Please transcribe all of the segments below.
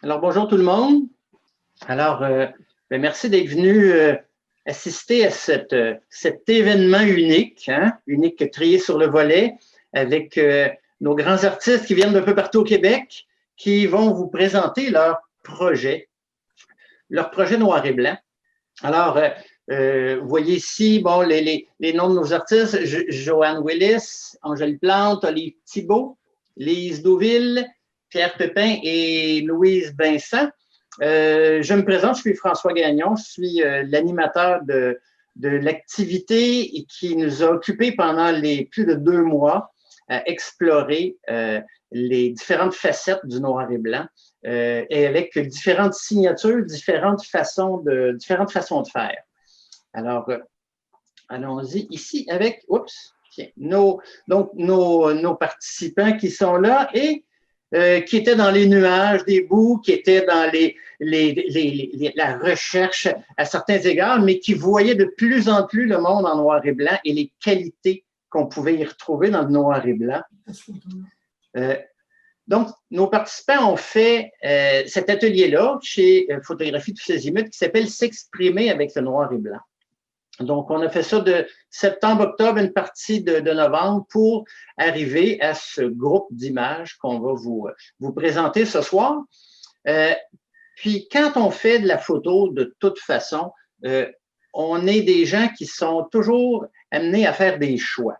Alors, bonjour tout le monde. Alors, merci d'être venu assister à cet événement unique, unique trié sur le volet, avec nos grands artistes qui viennent d'un peu partout au Québec, qui vont vous présenter leur projet noir et blanc. Alors, vous voyez ici, bon, les noms de nos artistes, Joanne Willis, Angèle Plante, Olive Thibault, Lise Deauville, Pierre Pépin et Louise Vincent. Je me présente, je suis François Gagnon, je suis l'animateur de l'activité qui nous a occupés pendant les plus de 2 mois à explorer les différentes facettes du noir et blanc et avec différentes signatures, différentes façons de faire. Alors, allons-y ici avec, nos participants qui sont là et qui étaient dans les nuages des bouts, qui étaient dans la recherche à certains égards, mais qui voyaient de plus en plus le monde en noir et blanc et les qualités qu'on pouvait y retrouver dans le noir et blanc. Donc, nos participants ont fait cet atelier-là chez Photographie tous azimuts qui s'appelle « S'exprimer avec le noir et blanc ». Donc, on a fait ça de septembre-octobre, une partie de novembre pour arriver à ce groupe d'images qu'on va vous présenter ce soir. Puis, quand on fait de la photo, de toute façon, on est des gens qui sont toujours amenés à faire des choix.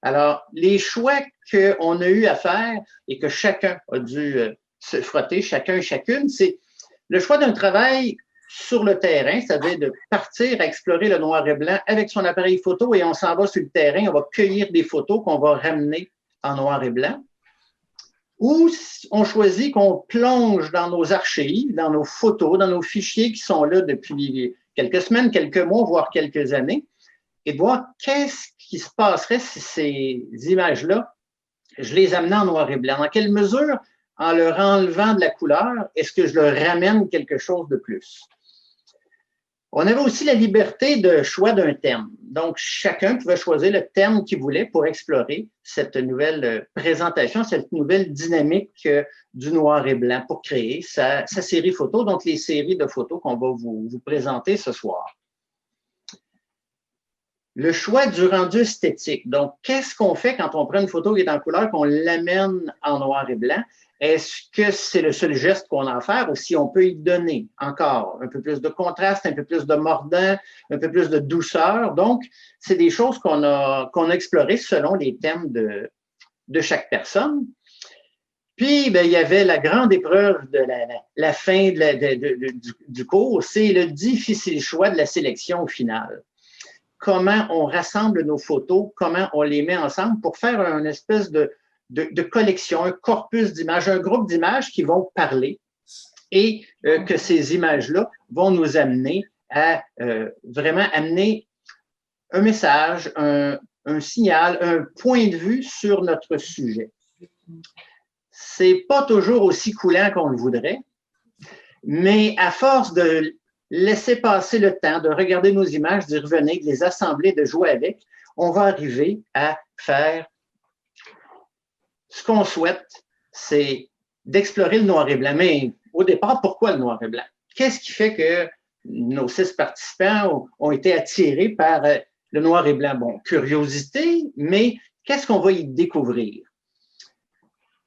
Alors, les choix qu'on a eu à faire et que chacun a dû se frotter, chacun et chacune, c'est le choix d'un travail sur le terrain, c'est-à-dire de partir à explorer le noir et blanc avec son appareil photo et on s'en va sur le terrain, on va cueillir des photos qu'on va ramener en noir et blanc. Ou on choisit qu'on plonge dans nos archives, dans nos photos, dans nos fichiers qui sont là depuis quelques semaines, quelques mois, voire quelques années, et de voir qu'est-ce qui se passerait si ces images-là, je les amenais en noir et blanc. Dans quelle mesure, en leur enlevant de la couleur, est-ce que je leur ramène quelque chose de plus? On avait aussi la liberté de choix d'un thème. Donc, chacun pouvait choisir le thème qu'il voulait pour explorer cette nouvelle présentation, cette nouvelle dynamique du noir et blanc pour créer sa série photo, donc les séries de photos qu'on va vous présenter ce soir. Le choix du rendu esthétique. Donc, qu'est-ce qu'on fait quand on prend une photo qui est en couleur, qu'on l'amène en noir et blanc? Est-ce que c'est le seul geste qu'on a à faire ou si on peut y donner encore un peu plus de contraste, un peu plus de mordant, un peu plus de douceur? Donc, c'est des choses qu'on a explorées selon les thèmes de chaque personne. Puis, il y avait la grande épreuve de la fin du cours, c'est le difficile choix de la sélection au final. Comment on rassemble nos photos, comment on les met ensemble pour faire une espèce de collection, un corpus d'images, un groupe d'images qui vont parler et que ces images-là vont nous amener à vraiment amener un message, un signal, un point de vue sur notre sujet. C'est pas toujours aussi coulant qu'on le voudrait, mais à force de laisser passer le temps, de regarder nos images, d'y revenir, de les assembler, de jouer avec, on va arriver à faire ce qu'on souhaite, c'est d'explorer le noir et blanc. Mais au départ, pourquoi le noir et blanc? Qu'est-ce qui fait que nos 6 participants ont été attirés par le noir et blanc? Bon, curiosité, mais qu'est-ce qu'on va y découvrir?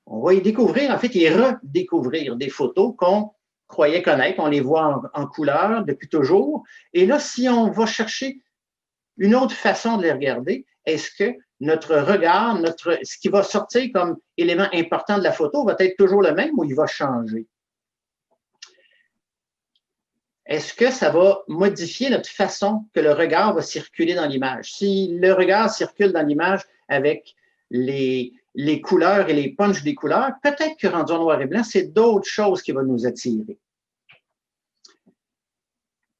On va y découvrir, en fait, y redécouvrir des photos qu'on croyait connaître. On les voit en couleur depuis toujours. Et là, si on va chercher une autre façon de les regarder, est-ce que notre regard, ce qui va sortir comme élément important de la photo va être toujours le même ou il va changer? Est-ce que ça va modifier notre façon que le regard va circuler dans l'image? Si le regard circule dans l'image avec les couleurs et les punchs des couleurs, peut-être que rendu en noir et blanc, c'est d'autres choses qui vont nous attirer.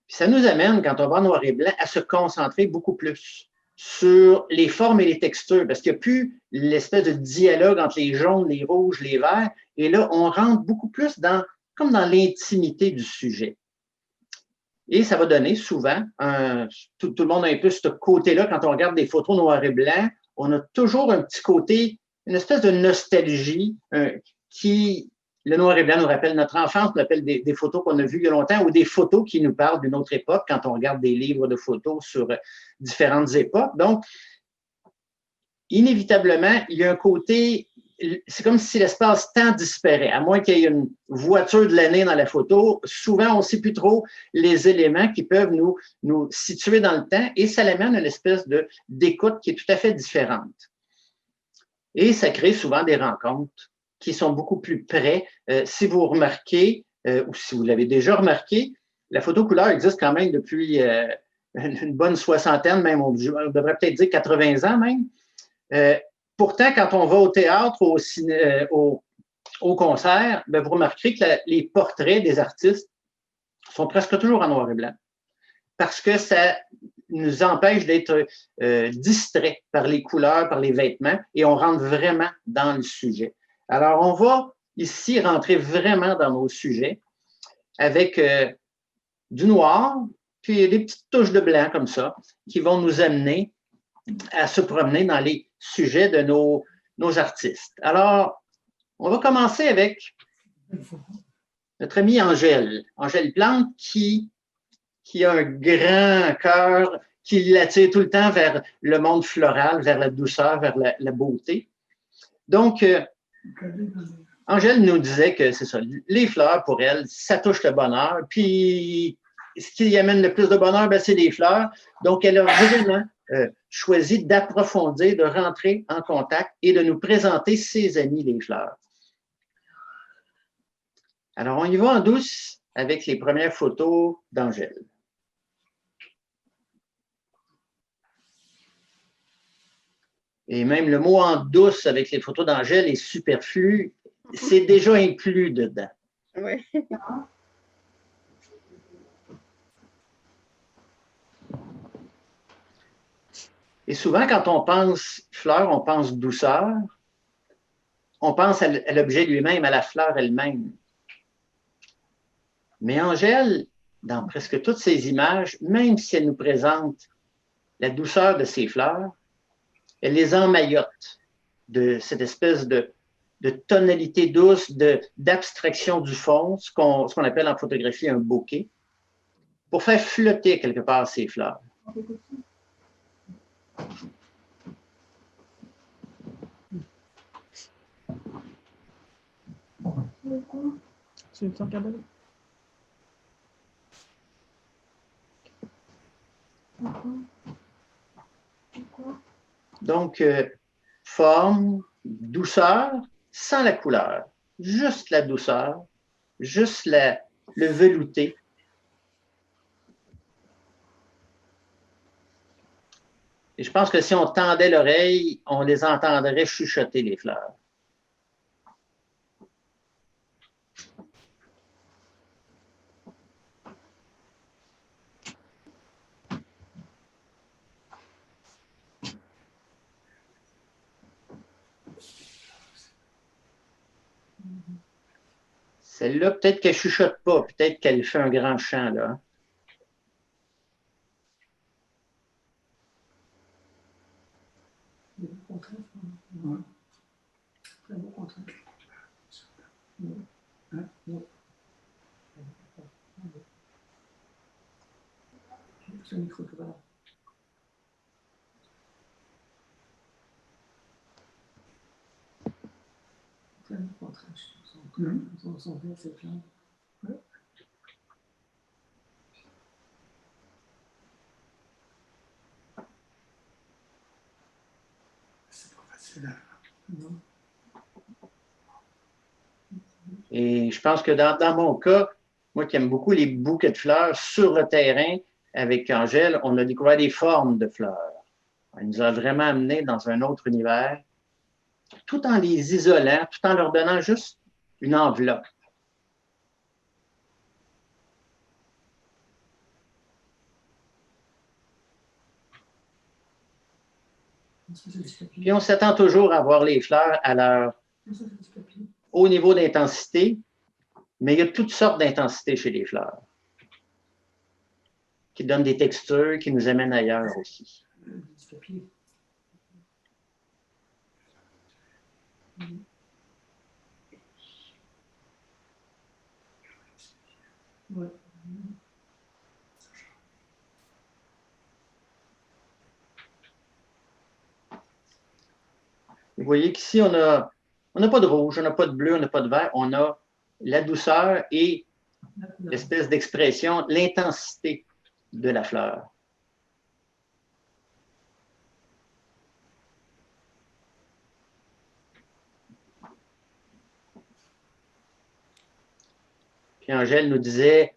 Puis ça nous amène, quand on va en noir et blanc, à se concentrer beaucoup plus sur les formes et les textures, parce qu'il n'y a plus l'espèce de dialogue entre les jaunes, les rouges, les verts, et là, on rentre beaucoup plus comme dans l'intimité du sujet. Et ça va donner souvent, tout le monde a un peu ce côté-là, quand on regarde des photos noir et blanc, on a toujours un petit côté, une espèce de nostalgie qui le noir et blanc nous rappelle notre enfance, nous rappelle des photos qu'on a vues il y a longtemps ou des photos qui nous parlent d'une autre époque quand on regarde des livres de photos sur différentes époques. Donc, inévitablement, il y a un côté, c'est comme si l'espace-temps disparaît, à moins qu'il y ait une voiture de l'année dans la photo. Souvent, on ne sait plus trop les éléments qui peuvent nous situer dans le temps et ça l'amène à une espèce d'écoute qui est tout à fait différente. Et ça crée souvent des rencontres qui sont beaucoup plus près. Si vous remarquez, ou si vous l'avez déjà remarqué, la photo couleur existe quand même depuis une bonne soixantaine, même on devrait peut-être dire 80 ans même. Pourtant, quand on va au théâtre, au concert, ben, vous remarquerez que les portraits des artistes sont presque toujours en noir et blanc parce que ça nous empêche d'être distraits par les couleurs, par les vêtements et on rentre vraiment dans le sujet. Alors, on va ici rentrer vraiment dans nos sujets avec du noir, puis des petites touches de blanc comme ça qui vont nous amener à se promener dans les sujets de nos artistes. Alors, on va commencer avec notre amie Angèle Plante qui a un grand cœur qui l'attire tout le temps vers le monde floral, vers la douceur, vers la beauté. Donc, Angèle nous disait que c'est ça, les fleurs, pour elle, ça touche le bonheur. Puis, ce qui y amène le plus de bonheur, ben, c'est les fleurs. Donc, elle a vraiment choisi d'approfondir, de rentrer en contact et de nous présenter ses amis les fleurs. Alors, on y va en douce avec les premières photos d'Angèle. Et même le mot en douce avec les photos d'Angèle est superflu. C'est déjà inclus dedans. Oui. Et souvent, quand on pense fleur, on pense douceur. On pense à l'objet lui-même, à la fleur elle-même. Mais Angèle, dans presque toutes ses images, même si elle nous présente la douceur de ses fleurs, elle les emmaillote de cette espèce de tonalité douce, d'abstraction du fond, ce qu'on appelle en photographie un bokeh, pour faire flotter quelque part ces fleurs. Donc, forme, douceur, sans la couleur, juste la douceur, juste le velouté. Et je pense que si on tendait l'oreille, on les entendrait chuchoter, les fleurs. Celle-là, peut-être qu'elle ne chuchote pas, peut-être qu'elle fait un grand chant, là. Et je pense que dans mon cas, moi qui aime beaucoup les bouquets de fleurs, sur le terrain, avec Angèle, on a découvert des formes de fleurs. Elle nous a vraiment amenés dans un autre univers, tout en les isolant, tout en leur donnant juste une enveloppe. Puis on s'attend toujours à voir les fleurs à leur haut niveau d'intensité, mais il y a toutes sortes d'intensités chez les fleurs qui donnent des textures, qui nous amènent ailleurs aussi. Ouais. Vous voyez qu'ici, on n'a pas de rouge, on n'a pas de bleu, on n'a pas de vert, on a la douceur et l'espèce d'expression, l'intensité de la fleur. Puis Angèle nous disait,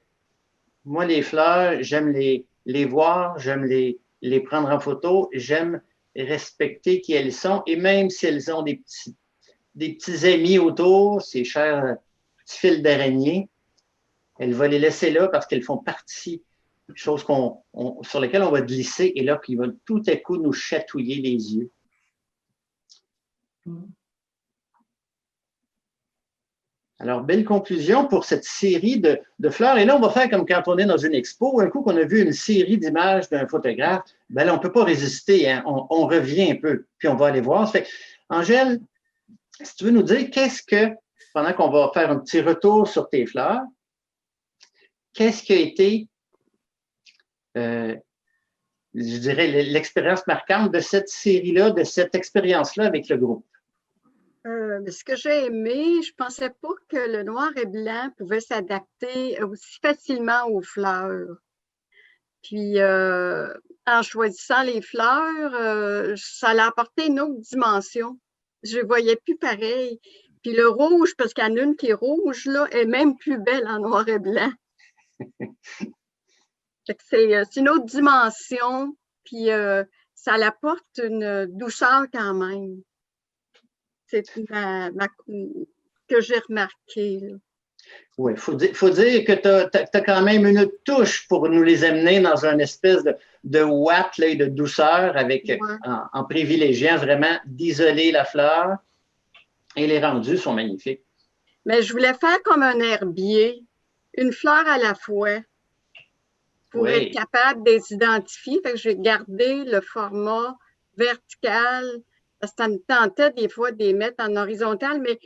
moi, les fleurs, j'aime les voir, j'aime les prendre en photo, j'aime respecter qui elles sont, et même si elles ont des petits amis autour, ces chers petits fils d'araignée, elle va les laisser là parce qu'elles font partie des choses sur lesquelles on va glisser et là, qui va tout à coup nous chatouiller les yeux. Alors, belle conclusion pour cette série de fleurs. Et là, on va faire comme quand on est dans une expo. Un coup qu'on a vu une série d'images d'un photographe, ben là, on ne peut pas résister. Hein? On revient un peu, puis on va aller voir. Ça fait, Angèle, si tu veux nous dire, pendant qu'on va faire un petit retour sur tes fleurs, qu'est-ce qui a été, je dirais, l'expérience marquante de cette série-là, de cette expérience-là avec le groupe? Ce que j'ai aimé, je pensais pas que le noir et blanc pouvait s'adapter aussi facilement aux fleurs. Puis, en choisissant les fleurs, ça a apporté une autre dimension. Je ne voyais plus pareil. Puis le rouge, parce qu'il y en a une qui est rouge, là, est même plus belle en noir et blanc. C'est une autre dimension, puis ça apporte une douceur quand même. C'est que j'ai remarqué. Là. Oui, il faut dire que tu as quand même une touche pour nous les amener dans une espèce de watt là, et de douceur avec, Ouais. en privilégiant vraiment d'isoler la fleur. Et les rendus sont magnifiques. Mais je voulais faire comme un herbier, une fleur à la fois, pour être capable de les identifier. Fait que j'ai gardé le format vertical, parce que ça me tentait des fois de les mettre en horizontal, mais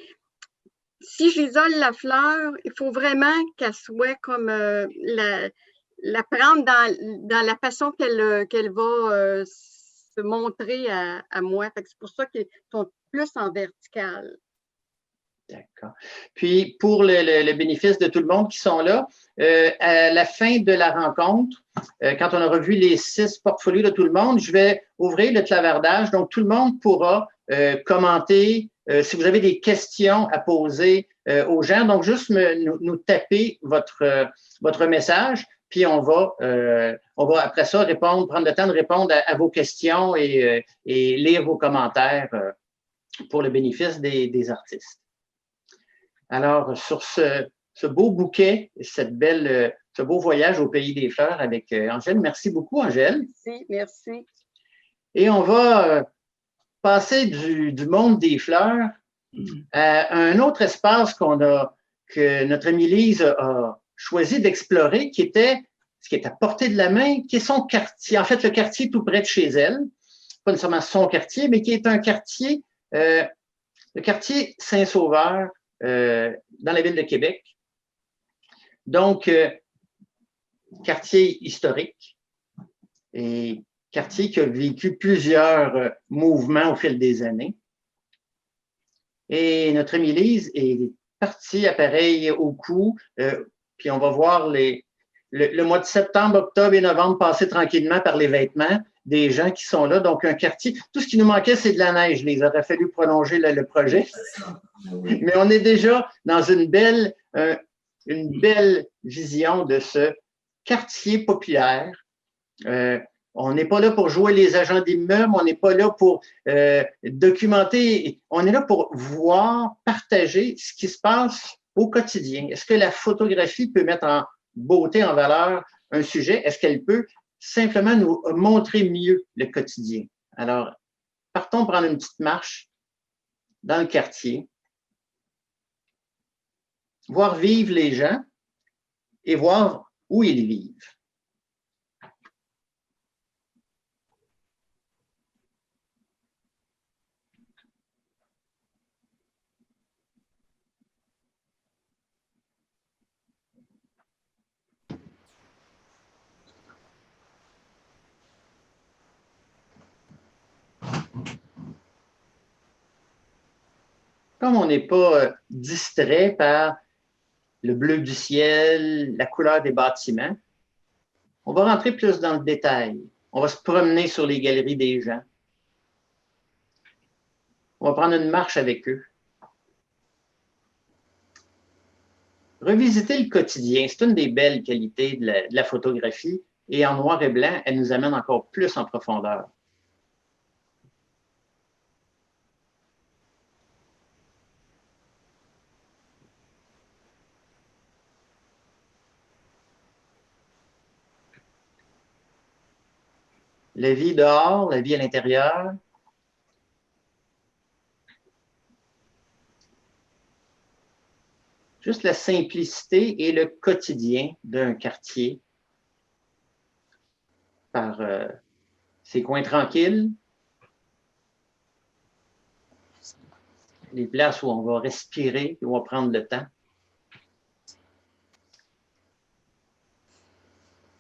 si j'isole la fleur, il faut vraiment qu'elle soit comme la prendre dans la façon qu'elle va se montrer à moi. C'est pour ça qu'ils sont plus en vertical. D'accord. Puis, pour le bénéfice de tout le monde qui sont là, à la fin de la rencontre, quand on aura vu les 6 portfolios de tout le monde, je vais ouvrir le clavardage. Donc, tout le monde pourra commenter si vous avez des questions à poser aux gens. Donc, juste nous taper votre message, puis on va après ça prendre le temps de répondre à vos questions et lire vos commentaires pour le bénéfice des artistes. Alors, sur ce beau bouquet, ce beau voyage au pays des fleurs avec Angèle, merci beaucoup, Angèle. Merci. Et on va passer du monde des fleurs à un autre espace que notre amie Lise a choisi d'explorer, qui est à portée de la main, qui est son quartier. En fait, le quartier tout près de chez elle. Pas nécessairement son quartier, mais qui est un quartier, le quartier Saint-Sauveur, dans la ville de Québec. Donc, quartier historique et quartier qui a vécu plusieurs mouvements au fil des années. Et notre amie Lise est partie appareil au cou, puis on va voir le mois de septembre, octobre et novembre passer tranquillement par les vêtements des gens qui sont là. Donc, un quartier, tout ce qui nous manquait, c'est de la neige. Il aurait fallu prolonger le projet. Mais on est déjà dans une belle vision de ce quartier populaire. On n'est pas là pour jouer les agents d'immeubles, on n'est pas là pour documenter, on est là pour voir, partager ce qui se passe au quotidien. Est-ce que la photographie peut mettre en beauté, en valeur un sujet? Est-ce qu'elle peut simplement nous montrer mieux le quotidien? Alors, partons prendre une petite marche dans le quartier, voir vivre les gens et voir où ils vivent. comme on n'est pas distrait par le bleu du ciel, la couleur des bâtiments, on va rentrer plus dans le détail. On va se promener sur les galeries des gens. On va prendre une marche avec eux. Revisiter le quotidien, c'est une des belles qualités de la photographie. Et en noir et blanc, elle nous amène encore plus en profondeur. La vie dehors, la vie à l'intérieur. Juste la simplicité et le quotidien d'un quartier par ses coins tranquilles, les places où on va respirer, où on va prendre le temps.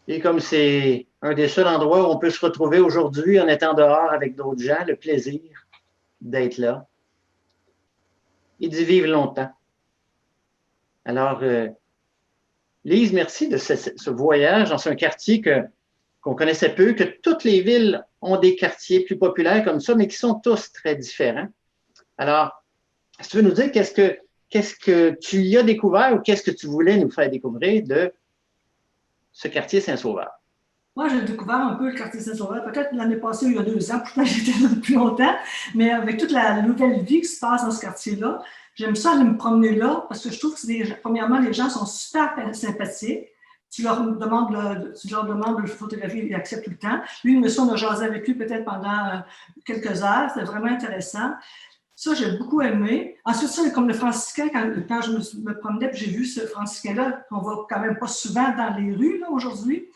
Et comme c'est un des seuls endroits où on peut se retrouver aujourd'hui en étant dehors avec d'autres gens, le plaisir d'être là et d'y vivre longtemps. Alors, Lise, merci de ce voyage dans un quartier qu'on connaissait peu, que toutes les villes ont des quartiers plus populaires comme ça, mais qui sont tous très différents. Alors, si tu veux nous dire qu'est-ce que tu y as découvert ou qu'est-ce que tu voulais nous faire découvrir de ce quartier Saint-Sauveur? Moi, j'ai découvert un peu le quartier Saint-Sauveur, peut-être l'année passée, il y a 2 ans, pourtant j'étais là depuis longtemps, mais avec toute la nouvelle vie qui se passe dans ce quartier-là, j'aime ça aller me promener là parce que je trouve que, premièrement, les gens sont super sympathiques. Tu leur demandes de photographier, ils acceptent tout le temps. Lui, le monsieur, on a jasé avec lui peut-être pendant quelques heures, c'était vraiment intéressant. Ça, j'ai beaucoup aimé. Ensuite, ça, comme le franciscain, quand je me promenais, puis j'ai vu ce franciscain-là, qu'on voit quand même pas souvent dans les rues là, aujourd'hui.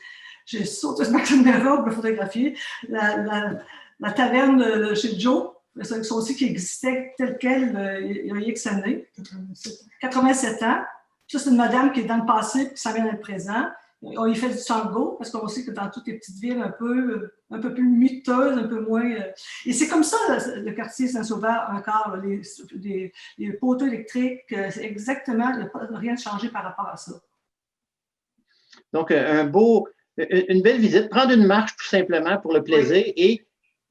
J'ai sauté sur ma caméra pour le photographier. La taverne chez Joe, ça aussi qui existait telle quelle il y a X années, 87 ans. Ça, c'est une madame qui est dans le passé et qui s'en vient dans le présent. On y fait du tango parce qu'on sait que dans toutes les petites villes un peu plus miteuses, un peu moins. Et c'est comme ça le quartier Saint-Sauveur encore, les poteaux électriques, c'est exactement, il n'y a pas rien de changé par rapport à ça. Donc, une belle visite, prendre une marche tout simplement pour le plaisir et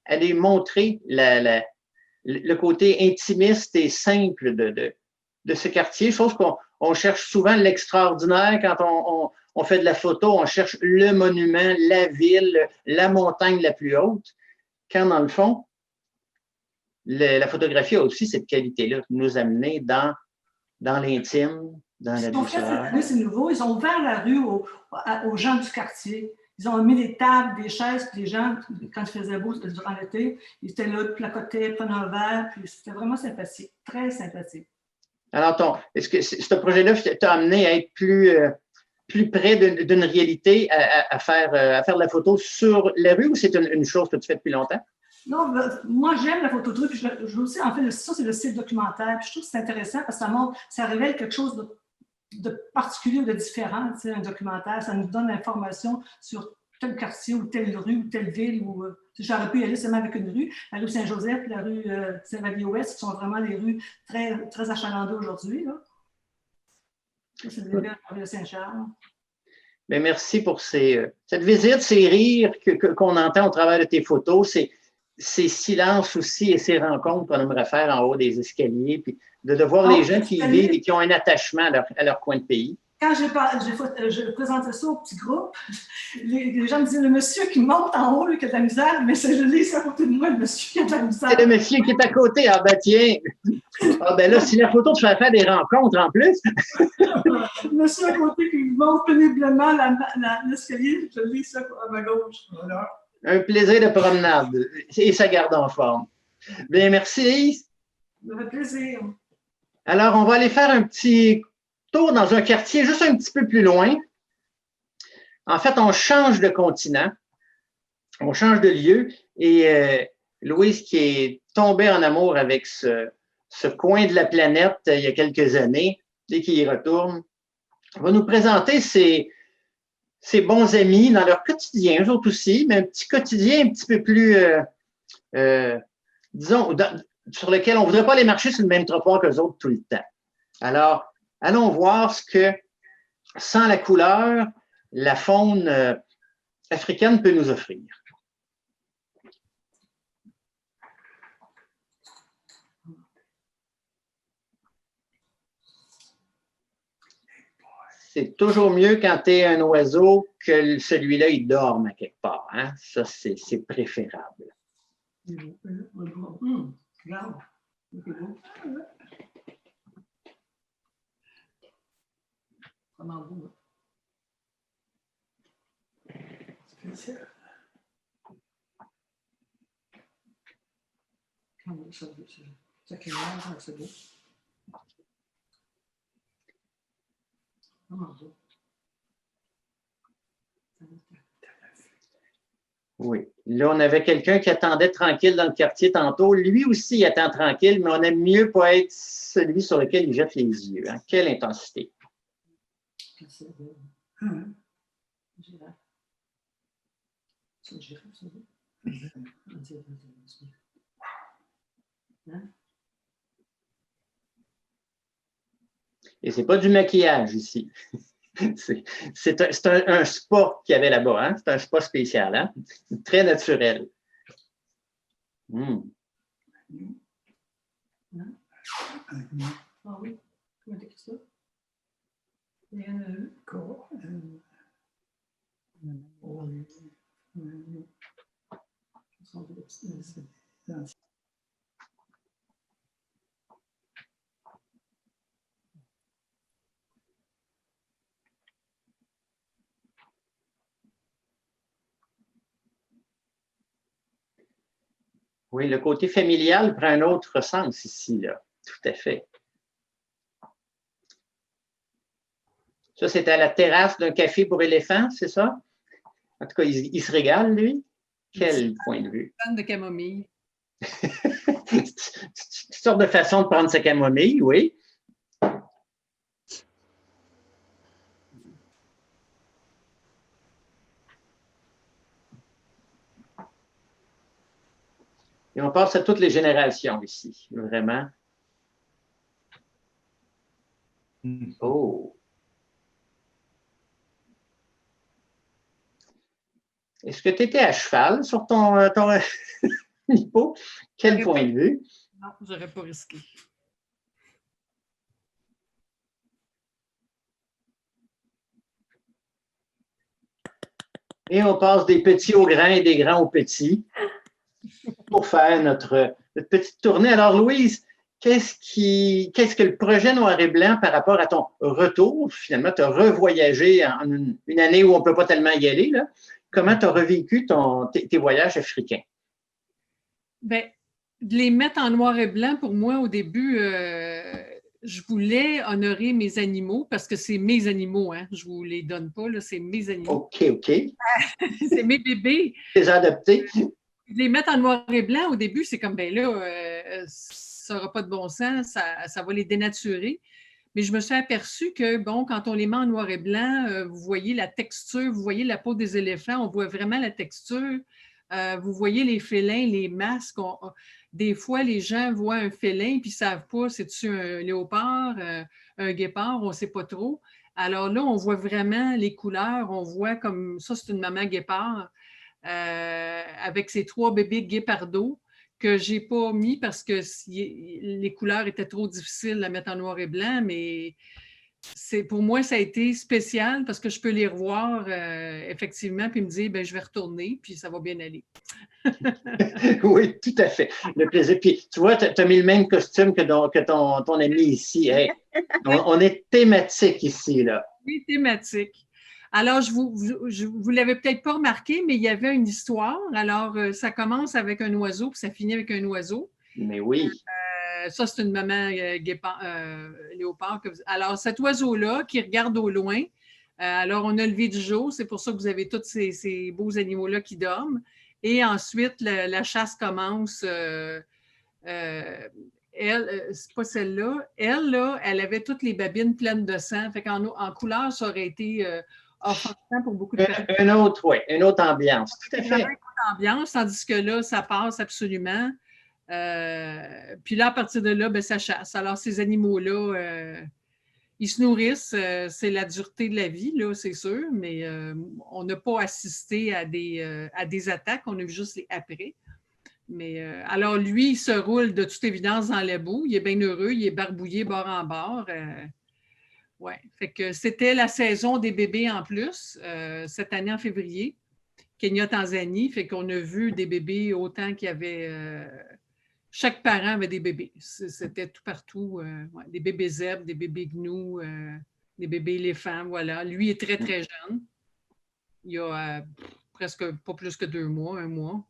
aller montrer le côté intimiste et simple de ce quartier, chose qu'on cherche souvent l'extraordinaire quand on fait de la photo, on cherche le monument, la ville, la montagne la plus haute, quand dans le fond, la photographie a aussi cette qualité-là, de nous amener dans l'intime, dans la douceur. Cette année, c'est nouveau, ils ont ouvert la rue aux gens du quartier. Ils ont mis des tables, des chaises, puis les gens, quand il faisait beau durant l'été, ils étaient là, placotaient, prenaient un verre, puis c'était vraiment sympathique, très sympathique. Alors, est-ce que ce projet-là t'a amené à être plus près d'une réalité, à faire de la photo sur la rue, ou c'est une chose que tu fais depuis longtemps? Non, moi, j'aime la photo de rue, puis je veux aussi, en fait, ça, c'est le style documentaire, puis je trouve que c'est intéressant parce que ça révèle quelque chose de particulier ou de différent, tu sais, un documentaire, ça nous donne l'information sur tel quartier ou telle rue ou telle ville. J'aurais pu y aller seulement avec une rue, la rue Saint-Joseph, la rue Saint-Vallier-Ouest, qui sont vraiment des rues très, très achalandées aujourd'hui. C'est la rue de Saint-Charles. Bien, merci pour cette visite, ces rires qu'on entend au travers de tes photos, ces silences aussi et ces rencontres qu'on aimerait faire en haut des escaliers, puis de voir les gens qui y vivent et qui ont un attachement à leur coin de pays. Quand je présentais ça au petit groupe, les gens me disaient, le monsieur qui monte en haut, lui, qui a de la misère, mais c'est je lis à côté de moi, le monsieur qui a de la misère. C'est le monsieur qui est à côté. Ah ben tiens! Ah ben là, si la photo te fait faire des rencontres en plus. Le monsieur à côté qui monte péniblement l'escalier, je lis ça à ma gauche. Voilà. Un plaisir de promenade. Et ça garde en forme. Bien, merci Lise. Ça fait plaisir. Alors, on va aller faire un petit tour dans un quartier juste un petit peu plus loin. En fait, on change de continent, on change de lieu et Louise, qui est tombée en amour avec ce coin de la planète il y a quelques années, dès qu'il y retourne, va nous présenter ses bons amis dans leur quotidien, eux autres aussi, mais un petit quotidien un petit peu plus, disons, sur lesquels on ne voudrait pas aller marcher sur le même trottoir que les autres tout le temps. Alors, allons voir ce que, sans la couleur, la faune africaine peut nous offrir. C'est toujours mieux quand tu es un oiseau que celui-là, il dorme à quelque part. Hein? Ça, c'est préférable. Regarde. Vraiment beau. Spécial. Ça qui c'est beau. Oui. Là, on avait quelqu'un qui attendait tranquille dans le quartier tantôt. Lui aussi, il attend tranquille, mais on aime mieux pas être celui sur lequel il jette les yeux. Hein? Quelle intensité. C'est une girafe, ça. Et c'est pas du maquillage ici. C'est un spa qu'il y avait là-bas. Hein? C'est un spa spécial. Hein? Très naturel. Ah oui? Comment t'écris ça? Il y en a eu. Oui, le côté familial prend un autre sens ici, là. Tout à fait. Ça, c'est à la terrasse d'un café pour éléphants, c'est ça? En tout cas, il se régale, lui. Quel point de vue. Fan de camomille. Toutes sortes de façons de prendre sa camomille, oui. Et on passe à toutes les générations ici, vraiment. Oh! Est-ce que tu étais à cheval sur ton hippo? Quel point de vue? Non, je n'aurais pas risqué. Et on passe des petits aux grands et des grands aux petits pour faire notre petite tournée. Alors, Louise, qu'est-ce que le projet Noir et Blanc par rapport à ton retour? Finalement, tu as revoyagé en une année où on ne peut pas tellement y aller, là. Comment tu as revécu tes voyages africains? Bien, de les mettre en noir et blanc, pour moi, au début, je voulais honorer mes animaux parce que c'est mes animaux, hein. Je ne vous les donne pas, là, c'est mes animaux. OK. C'est mes bébés. Les adoptés. De les mettre en noir et blanc, au début, c'est comme, ben là, ça n'aura pas de bon sens, ça va les dénaturer. Mais je me suis aperçue que, bon, quand on les met en noir et blanc, vous voyez la texture, vous voyez la peau des éléphants, on voit vraiment la texture. Vous voyez les félins, les masques. Des fois, les gens voient un félin puis ils ne savent pas si c'est un léopard, un guépard, on ne sait pas trop. Alors là, on voit vraiment les couleurs. On voit comme ça, c'est une maman guépard avec ses 3 bébés guépardos que je n'ai pas mis parce que les couleurs étaient trop difficiles à mettre en noir et blanc, mais pour moi, ça a été spécial parce que je peux les revoir effectivement puis me dire, ben, je vais retourner puis ça va bien aller. Oui, tout à fait. Le plaisir. Puis, tu vois, tu as mis le même costume que ton ami ici. Hey, on est thématique ici, là. Oui, thématique. Alors, vous l'avez peut-être pas remarqué, mais il y avait une histoire. Alors, ça commence avec un oiseau, puis ça finit avec un oiseau. Mais oui. Ça, c'est une maman léopard. Alors, cet oiseau-là qui regarde au loin, alors on a levé du jour, c'est pour ça que vous avez tous ces beaux animaux-là qui dorment. Et ensuite, la chasse commence. C'est pas celle-là. Elle, là, elle avait toutes les babines pleines de sang. Fait en couleur, ça aurait été offensant pour beaucoup de personnes. Une autre ambiance. Tout à fait. Une autre ambiance, tandis que là, ça passe absolument. Puis là, à partir de là, ben, ça chasse. Alors, ces animaux-là, ils se nourrissent. C'est la dureté de la vie, là, c'est sûr, mais on n'a pas assisté à des attaques. On a vu juste les après. Mais alors, lui, il se roule de toute évidence dans la boue. Il est bien heureux. Il est barbouillé bord en bord. Ouais. Fait que c'était la saison des bébés en plus, cette année en février. Kenya, Tanzanie. Fait qu'on a vu des bébés autant qu'il y avait. Chaque parent avait des bébés. C'était tout partout. Ouais, des bébés zèbres, des bébés gnous, des bébés éléphants. Voilà. Lui est très, très jeune. Il a presque pas plus que 2 mois, 1 mois.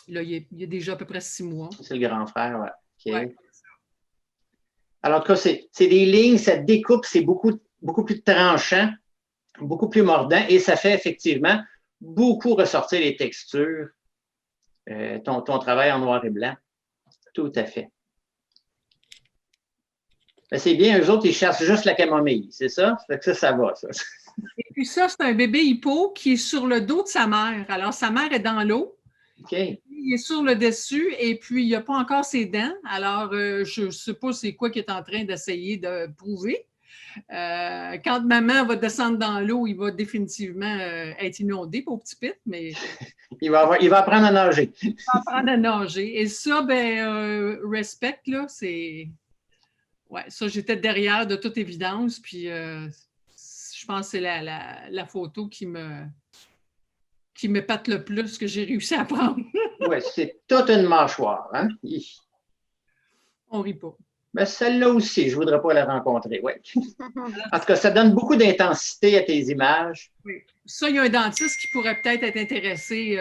Là, il y a déjà à peu près 6 mois. C'est le grand frère, ouais. OK. Ouais. Alors, en tout cas, c'est des lignes, ça découpe, c'est beaucoup plus tranchant, beaucoup plus mordant, et ça fait effectivement beaucoup ressortir les textures. Ton travail en noir et blanc. Tout à fait. Ben, c'est bien, eux autres, ils chassent juste la camomille, c'est ça? Fait que ça va, ça. Et puis ça, c'est un bébé hippo qui est sur le dos de sa mère. Alors, sa mère est dans l'eau. OK. Il est sur le dessus et puis il n'a pas encore ses dents. Alors, je ne sais pas c'est quoi qu'il est en train d'essayer de prouver. Quand maman va descendre dans l'eau, il va définitivement être inondé, pauvre petit pit, mais Il va apprendre à nager. il va apprendre à nager. Et ça, ben, respect, là, c'est... Ouais, ça, j'étais derrière de toute évidence, puis je pense que c'est la photo qui m'épate le plus que j'ai réussi à prendre. Oui, c'est toute une mâchoire. Hein? On rit pas. Mais celle-là aussi, je ne voudrais pas la rencontrer. Ouais. En tout cas, ça donne beaucoup d'intensité à tes images. Oui. Ça, il y a un dentiste qui pourrait peut-être être intéressé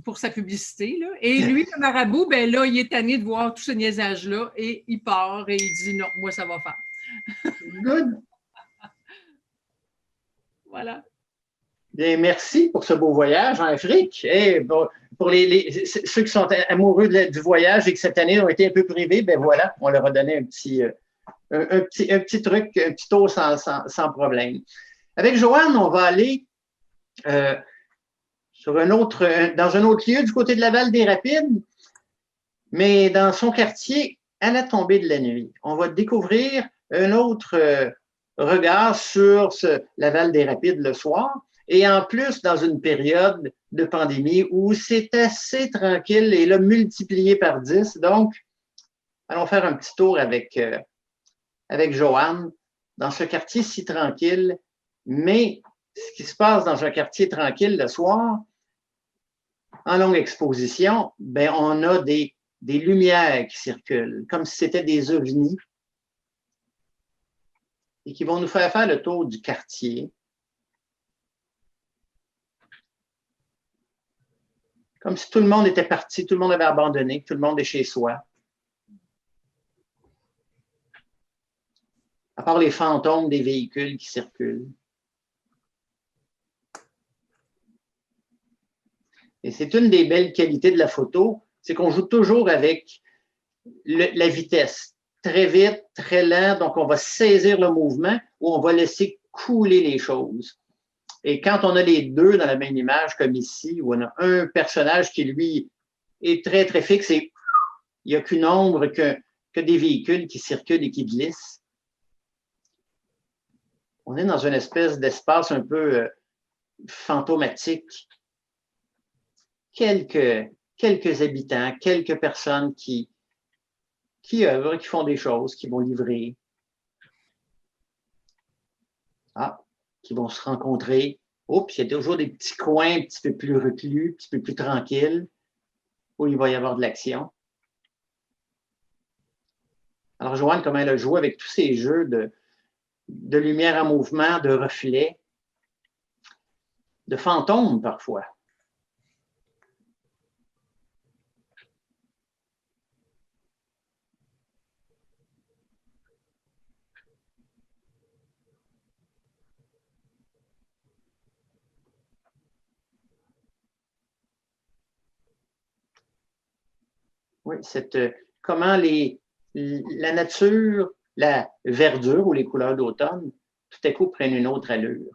pour sa publicité. Là. Et lui, le marabout, ben là, il est tanné de voir tout ce niaisage-là et il part et il dit non, moi, ça va faire. Good. Voilà. Bien, merci pour ce beau voyage en Afrique. Et bon, pour ceux qui sont amoureux du voyage et que cette année ont été un peu privés, ben voilà, on leur a donné un petit truc, un petit tour sans problème. Avec Joanne, on va aller dans un autre lieu du côté de Laval-des-Rapides, mais dans son quartier à la tombée de la nuit. On va découvrir un autre regard sur Laval-des-Rapides le soir. Et en plus, dans une période de pandémie où c'est assez tranquille et là, multiplié par 10. Donc, allons faire un petit tour avec Joanne dans ce quartier si tranquille. Mais ce qui se passe dans un quartier tranquille le soir, en longue exposition, ben, on a des lumières qui circulent, comme si c'était des ovnis et qui vont nous faire le tour du quartier. Comme si tout le monde était parti, tout le monde avait abandonné, que tout le monde est chez soi. À part les fantômes des véhicules qui circulent. Et c'est une des belles qualités de la photo, c'est qu'on joue toujours avec la vitesse. Très vite, très lent, donc on va saisir le mouvement ou on va laisser couler les choses. Et quand on a les deux dans la même image, comme ici, où on a un personnage qui, lui, est très, très fixe et il n'y a qu'une ombre, que des véhicules qui circulent et qui glissent. On est dans une espèce d'espace un peu fantomatique. Quelques habitants, quelques personnes qui œuvrent, qui font des choses, qui vont livrer. Qui vont se rencontrer. Oups, il y a toujours des petits coins un petit peu plus reclus, un petit peu plus tranquilles, où il va y avoir de l'action. Alors, Joanne, comment elle a joué avec tous ces jeux de lumière en mouvement, de reflets, de fantômes parfois. Oui, comment la nature, la verdure ou les couleurs d'automne, tout à coup prennent une autre allure.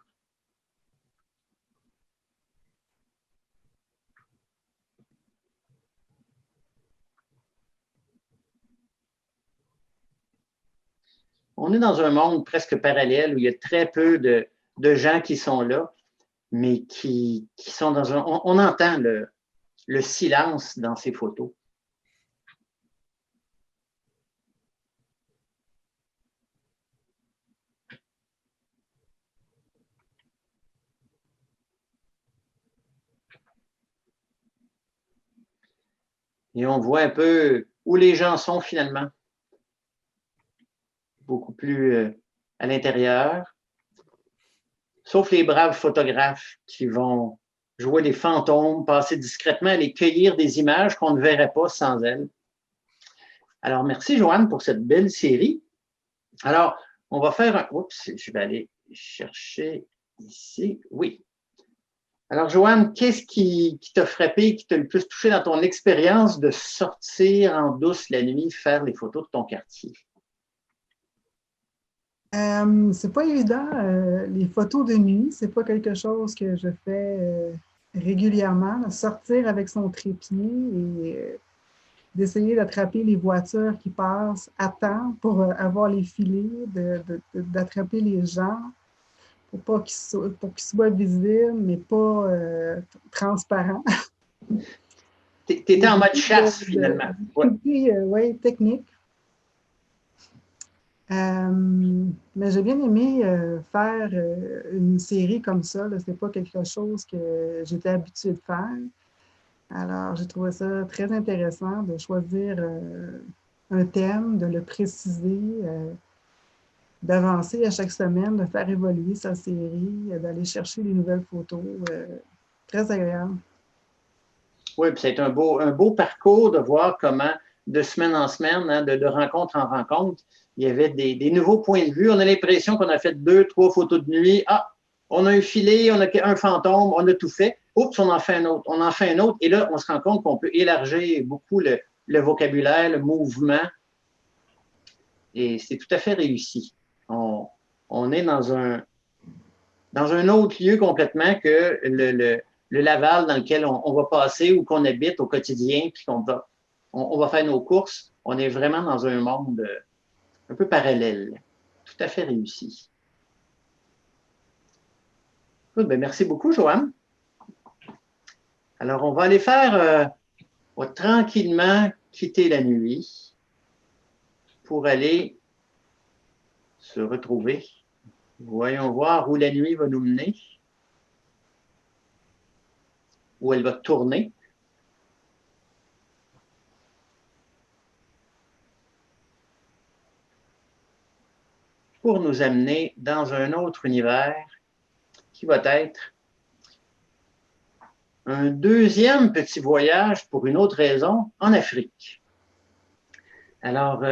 on est dans un monde presque parallèle où il y a très peu de gens qui sont là, mais qui sont dans un... On entend le silence dans ces photos. Et on voit un peu où les gens sont finalement. Beaucoup plus à l'intérieur. Sauf les braves photographes qui vont jouer les fantômes, passer discrètement, aller cueillir des images qu'on ne verrait pas sans elles. Alors, merci Joanne pour cette belle série. Alors, on va faire un... Oups, je vais aller chercher ici. Oui. Alors, Joanne, qu'est-ce qui t'a frappé, qui t'a le plus touché dans ton expérience de sortir en douce la nuit, faire les photos de ton quartier? C'est pas évident. Les photos de nuit, c'est pas quelque chose que je fais régulièrement. Sortir avec son trépied et d'essayer d'attraper les voitures qui passent à temps pour avoir les filets, d'attraper les gens pour qu'ils soient visibles, mais pas transparents. Tu étais en mode chasse, finalement. Oui, technique. Mais j'ai bien aimé faire une série comme ça. Ce n'est pas quelque chose que j'étais habituée de faire. Alors, j'ai trouvé ça très intéressant de choisir un thème, de le préciser, d'avancer à chaque semaine, de faire évoluer sa série, d'aller chercher des nouvelles photos. Très agréable. Oui, puis c'est un beau parcours de voir comment, de semaine en semaine, hein, de rencontre en rencontre, il y avait des nouveaux points de vue. On a l'impression qu'on a fait 2, 3 photos de nuit. Ah, on a un filet, on a un fantôme, on a tout fait. Oups, on en fait un autre, on en fait un autre. Et là, on se rend compte qu'on peut élargir beaucoup le vocabulaire, le mouvement. Et c'est tout à fait réussi. On est dans un autre lieu complètement que le Laval dans lequel on va passer ou qu'on habite au quotidien, puis on va faire nos courses. On est vraiment dans un monde un peu parallèle. Tout à fait réussi. Bien, merci beaucoup, Joanne. Alors, on va aller faire on va tranquillement quitter la nuit pour aller se retrouver. Voyons voir où la nuit va nous mener, où elle va tourner. Pour nous amener dans un autre univers qui va être un deuxième petit voyage pour une autre raison en Afrique. Alors,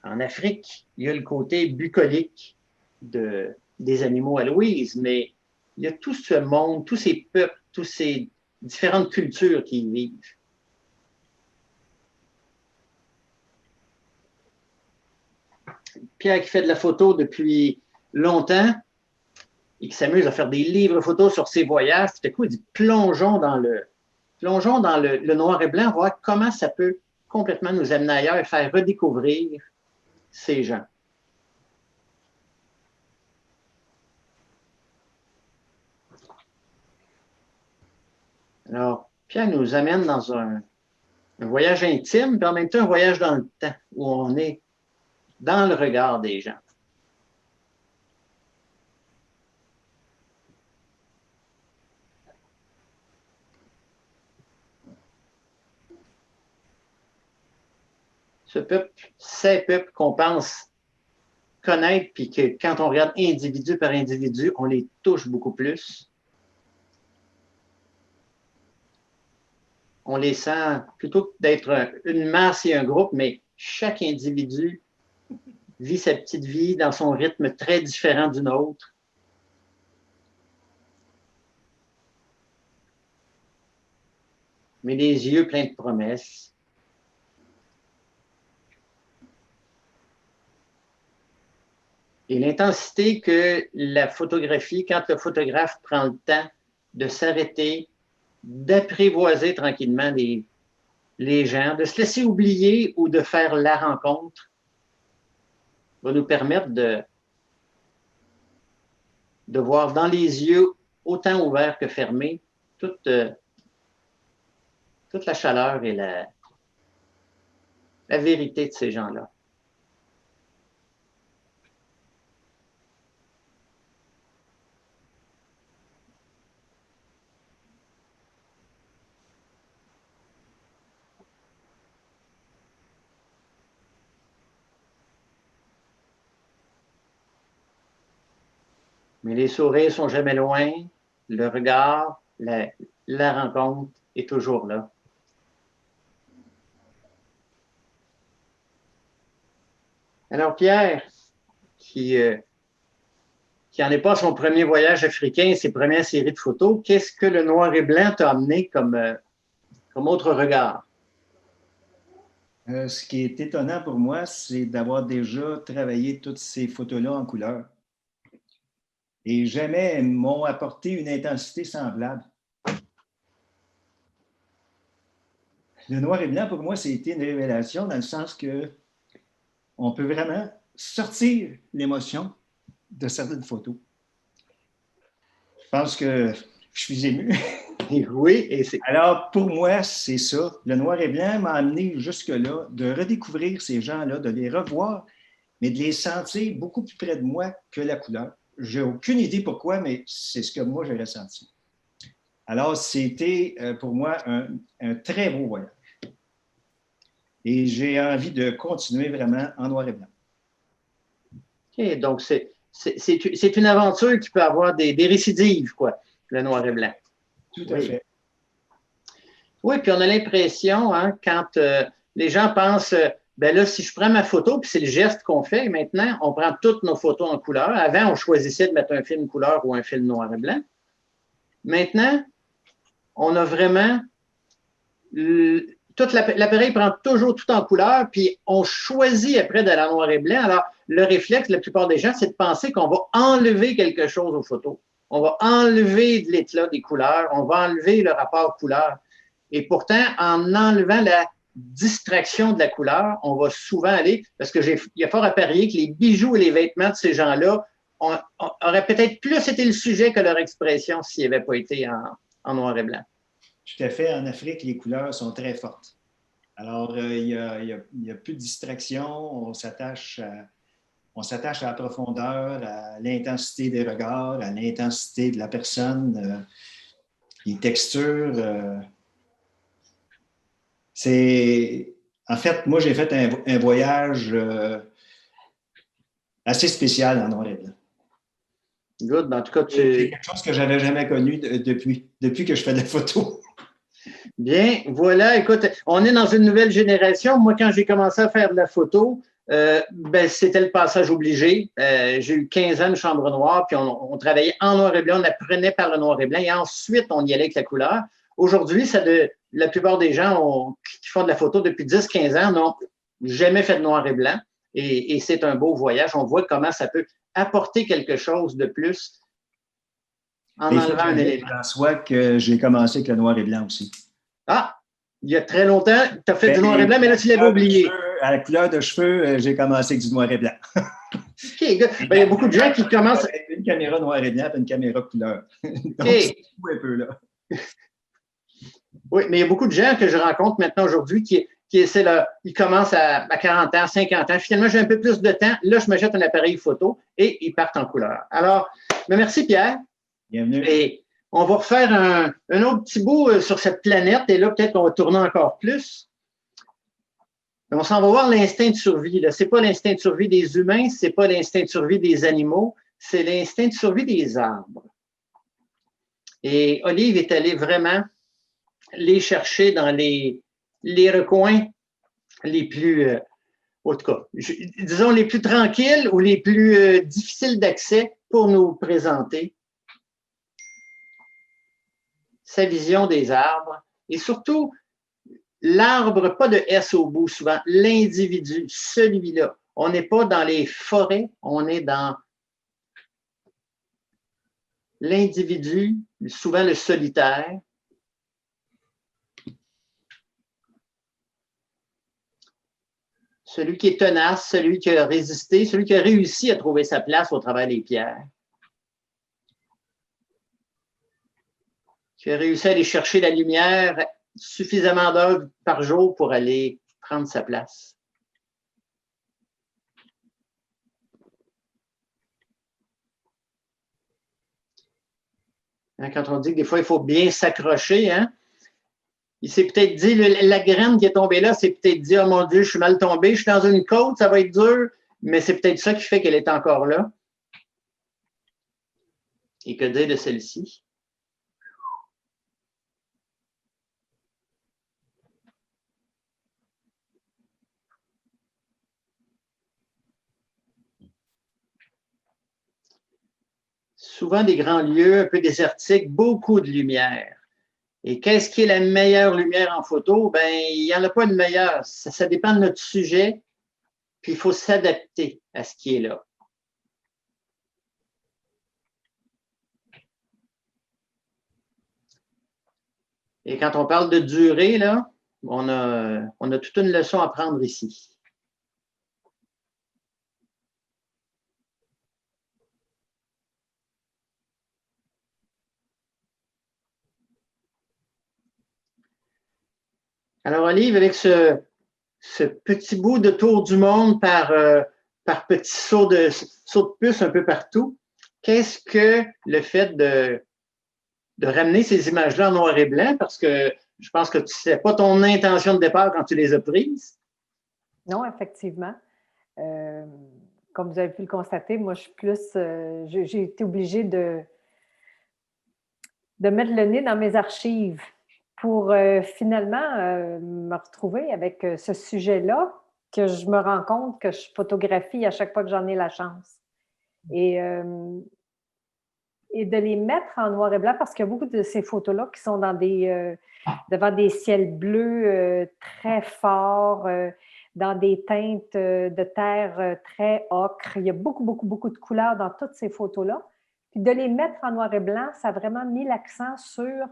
en Afrique, il y a le côté bucolique des animaux à Louise, mais il y a tout ce monde, tous ces peuples, toutes ces différentes cultures qui y vivent. Pierre qui fait de la photo depuis longtemps et qui s'amuse à faire des livres photos sur ses voyages, tout à coup, il dit plongeons dans le noir et blanc, voir comment ça peut complètement nous amener ailleurs et faire redécouvrir ces gens. Alors, Pierre nous amène dans un voyage intime, puis en même temps un voyage dans le temps, où on est dans le regard des gens. Ce peuple, ces peuples qu'on pense connaître, puis que quand on regarde individu par individu, on les touche beaucoup plus. On les sent plutôt que d'être une masse et un groupe, mais chaque individu vit sa petite vie dans son rythme très différent du nôtre. Mais les yeux pleins de promesses. Et l'intensité que la photographie, quand le photographe prend le temps de s'arrêter, d'apprivoiser tranquillement les gens, de se laisser oublier ou de faire la rencontre. va nous permettre de voir dans les yeux, autant ouverts que fermés, toute la chaleur et la vérité de ces gens-là. Mais les sourires sont jamais loin, le regard, la rencontre est toujours là. Alors Pierre, qui n'en est pas à son premier voyage africain, ses premières séries de photos, qu'est-ce que le noir et blanc t'a amené comme autre regard? Ce qui est étonnant pour moi, c'est d'avoir déjà travaillé toutes ces photos-là en couleur. Et jamais m'ont apporté une intensité semblable. Le noir et blanc, pour moi, c'était une révélation dans le sens que on peut vraiment sortir l'émotion de certaines photos. Je pense que je suis ému. Oui, et c'est... Alors, pour moi, c'est ça. Le noir et blanc m'a amené jusque-là, de redécouvrir ces gens-là, de les revoir, mais de les sentir beaucoup plus près de moi que la couleur. Je n'ai aucune idée pourquoi, mais c'est ce que moi, j'ai ressenti. Alors, c'était pour moi un très beau voyage. Et j'ai envie de continuer vraiment en noir et blanc. OK, donc c'est une aventure qui peut avoir des récidives, quoi, le noir et blanc. Tout à fait. Oui, puis on a l'impression, hein, quand les gens pensent, ben là, si je prends ma photo, puis c'est le geste qu'on fait, maintenant, on prend toutes nos photos en couleur. Avant, on choisissait de mettre un film couleur ou un film noir et blanc. Maintenant, on a vraiment... L'appareil prend toujours tout en couleur, puis on choisit après d'aller en noir et blanc. Alors, le réflexe, la plupart des gens, c'est de penser qu'on va enlever quelque chose aux photos. On va enlever de l'éclat des couleurs, on va enlever le rapport couleur. Et pourtant, en enlevant la distraction de la couleur, on va souvent aller, parce qu'il y a fort à parier que les bijoux et les vêtements de ces gens-là auraient peut-être plus été le sujet que leur expression s'ils n'avaient pas été en noir et blanc. Tout à fait. En Afrique, les couleurs sont très fortes. Alors, il y a plus de distraction. On s'attache à la profondeur, à l'intensité des regards, à l'intensité de la personne, les textures. En fait, moi, j'ai fait un voyage assez spécial en noir et blanc. Good. En tout cas, c'est quelque chose que je n'avais jamais connu depuis que je fais de la photo. Bien, voilà, écoute, on est dans une nouvelle génération. Moi, quand j'ai commencé à faire de la photo, ben, c'était le passage obligé. J'ai eu 15 ans de chambre noire, puis on travaillait en noir et blanc, on apprenait par le noir et blanc, et ensuite, on y allait avec la couleur. Aujourd'hui, la plupart des gens qui font de la photo depuis 10-15 ans n'ont jamais fait de noir et blanc, et c'est un beau voyage. On voit comment ça peut apporter quelque chose de plus en enlevant un élément. En soi que j'ai commencé avec le noir et blanc aussi. Ah, il y a très longtemps, tu as fait du noir et blanc, mais là, tu l'avais oublié. À la couleur de cheveux, j'ai commencé avec du noir et blanc. OK, good. Ben, il y a beaucoup de gens qui commencent... Avec une caméra noir et blanc et une caméra couleur. Donc, c'est un peu là. Oui, mais il y a beaucoup de gens que je rencontre maintenant aujourd'hui qui essaient là, ils commencent à 40 ans, 50 ans. Finalement, j'ai un peu plus de temps. Là, je me jette un appareil photo et ils partent en couleur. Alors, ben merci Pierre. Bienvenue. Et on va refaire un autre petit bout sur cette planète et là, peut-être qu'on va tourner encore plus. On s'en va voir l'instinct de survie. Ce n'est pas l'instinct de survie des humains, ce n'est pas l'instinct de survie des animaux, c'est l'instinct de survie des arbres. Et Olive est allée vraiment les chercher dans les recoins les plus, en tout cas, disons les plus tranquilles ou les plus difficiles d'accès pour nous présenter sa vision des arbres et surtout l'arbre, pas de S au bout souvent, l'individu, celui-là. On n'est pas dans les forêts, on est dans l'individu, souvent le solitaire. Celui qui est tenace, celui qui a résisté, celui qui a réussi à trouver sa place au travers des pierres. Qui a réussi à aller chercher la lumière suffisamment d'heures par jour pour aller prendre sa place. Hein, quand on dit que des fois, il faut bien s'accrocher, hein? Il s'est peut-être dit, la graine qui est tombée là, c'est peut-être dit, oh mon Dieu, je suis mal tombé, je suis dans une côte, ça va être dur, mais c'est peut-être ça qui fait qu'elle est encore là. Et que dire de celle-ci? Souvent des grands lieux, un peu désertiques, beaucoup de lumière. Et qu'est-ce qui est la meilleure lumière en photo? Ben, il n'y en a pas de meilleure. Ça dépend de notre sujet, puis il faut s'adapter à ce qui est là. Et quand on parle de durée, là, on a toute une leçon à prendre ici. Alors, Olive, avec ce petit bout de tour du monde par petits sauts de puce un peu partout, qu'est-ce que le fait de ramener ces images-là en noir et blanc, parce que je pense que ce n'est pas ton intention de départ quand tu les as prises? Non, effectivement. Comme vous avez pu le constater, moi, je suis plus... j'ai été obligée de mettre le nez dans mes archives pour finalement me retrouver avec ce sujet-là, que je me rends compte que je photographie à chaque fois que j'en ai la chance. Et de les mettre en noir et blanc, parce qu'il y a beaucoup de ces photos-là qui sont dans devant des ciels bleus très forts, dans des teintes de terre très ocre. Il y a beaucoup, beaucoup, beaucoup de couleurs dans toutes ces photos-là. Puis de les mettre en noir et blanc, ça a vraiment mis l'accent sur